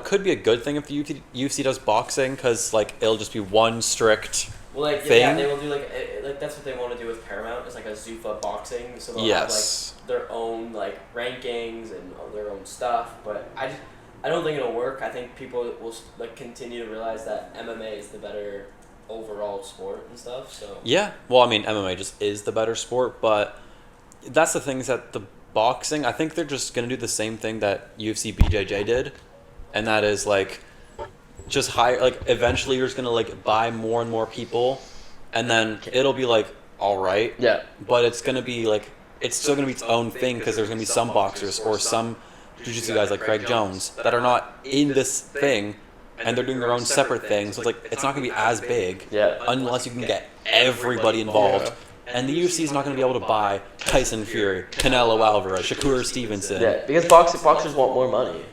could be a good thing if the UFC does boxing, because like it'll just be one strict thing. Yeah, they will do like that's what they want to do with Paramount. It's like a Zuffa boxing, so they'll have like their own like rankings and their own stuff. But I don't think it'll work. I think people will like continue to realize that MMA is the better overall sport and stuff. So yeah, well, I mean, MMA just is the better sport, but that's the thing is that the boxing, I think they're just gonna do the same thing that UFC BJJ did, and that is like just hire like eventually you're just gonna like buy more and more people, and then it'll be like all right. Yeah. But it's gonna be like it's still gonna be its own thing because there's gonna be some boxers or some jiu-jitsu guys like Craig Jones that are not in this thing, and they're doing their own separate thing. So it's like it's not gonna be as big unless you can get everybody involved. And the UFC is not going to be able to buy Tyson Fury, Canelo Alvarez, Shakur Stevenson. Yeah, because boxers want more money.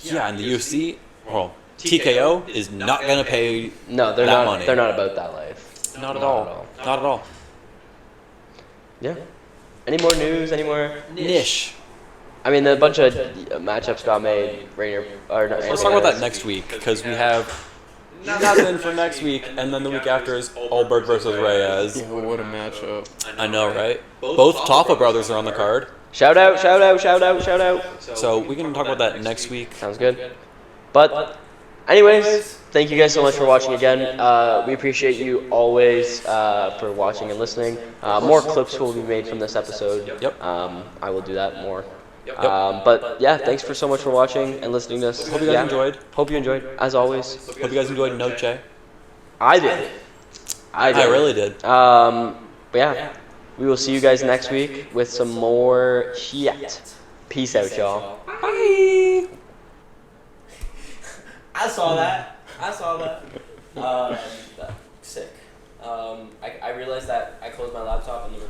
Yeah, and the UFC, well, TKO is not going to pay No, they're that not. money. They're not about that life. Not at all. Not at all. Yeah. Any more news? Any more? Niche. I mean, a bunch of matchups got made. Let's talk about that next week, because we have nothing for next week, and then the week after is Olberg versus Reyes. Yeah, what a matchup. I know, right? Both Taffa brothers are on the card. Shout out. So we can talk about that next week. Sounds good. But anyways, thank you guys so much for watching again. We appreciate you always for watching and listening. More clips will be made from this episode. Yep. I will do that more. But yeah, thanks for so much for watching and listening to us. Hope you guys enjoyed. Hope you enjoyed, as always. Hope you guys enjoyed Noche. I did. I really did. But yeah, we will see you guys next week with some more shit. Peace out, y'all. Bye. I saw that. Sick. I realized that I closed my laptop and the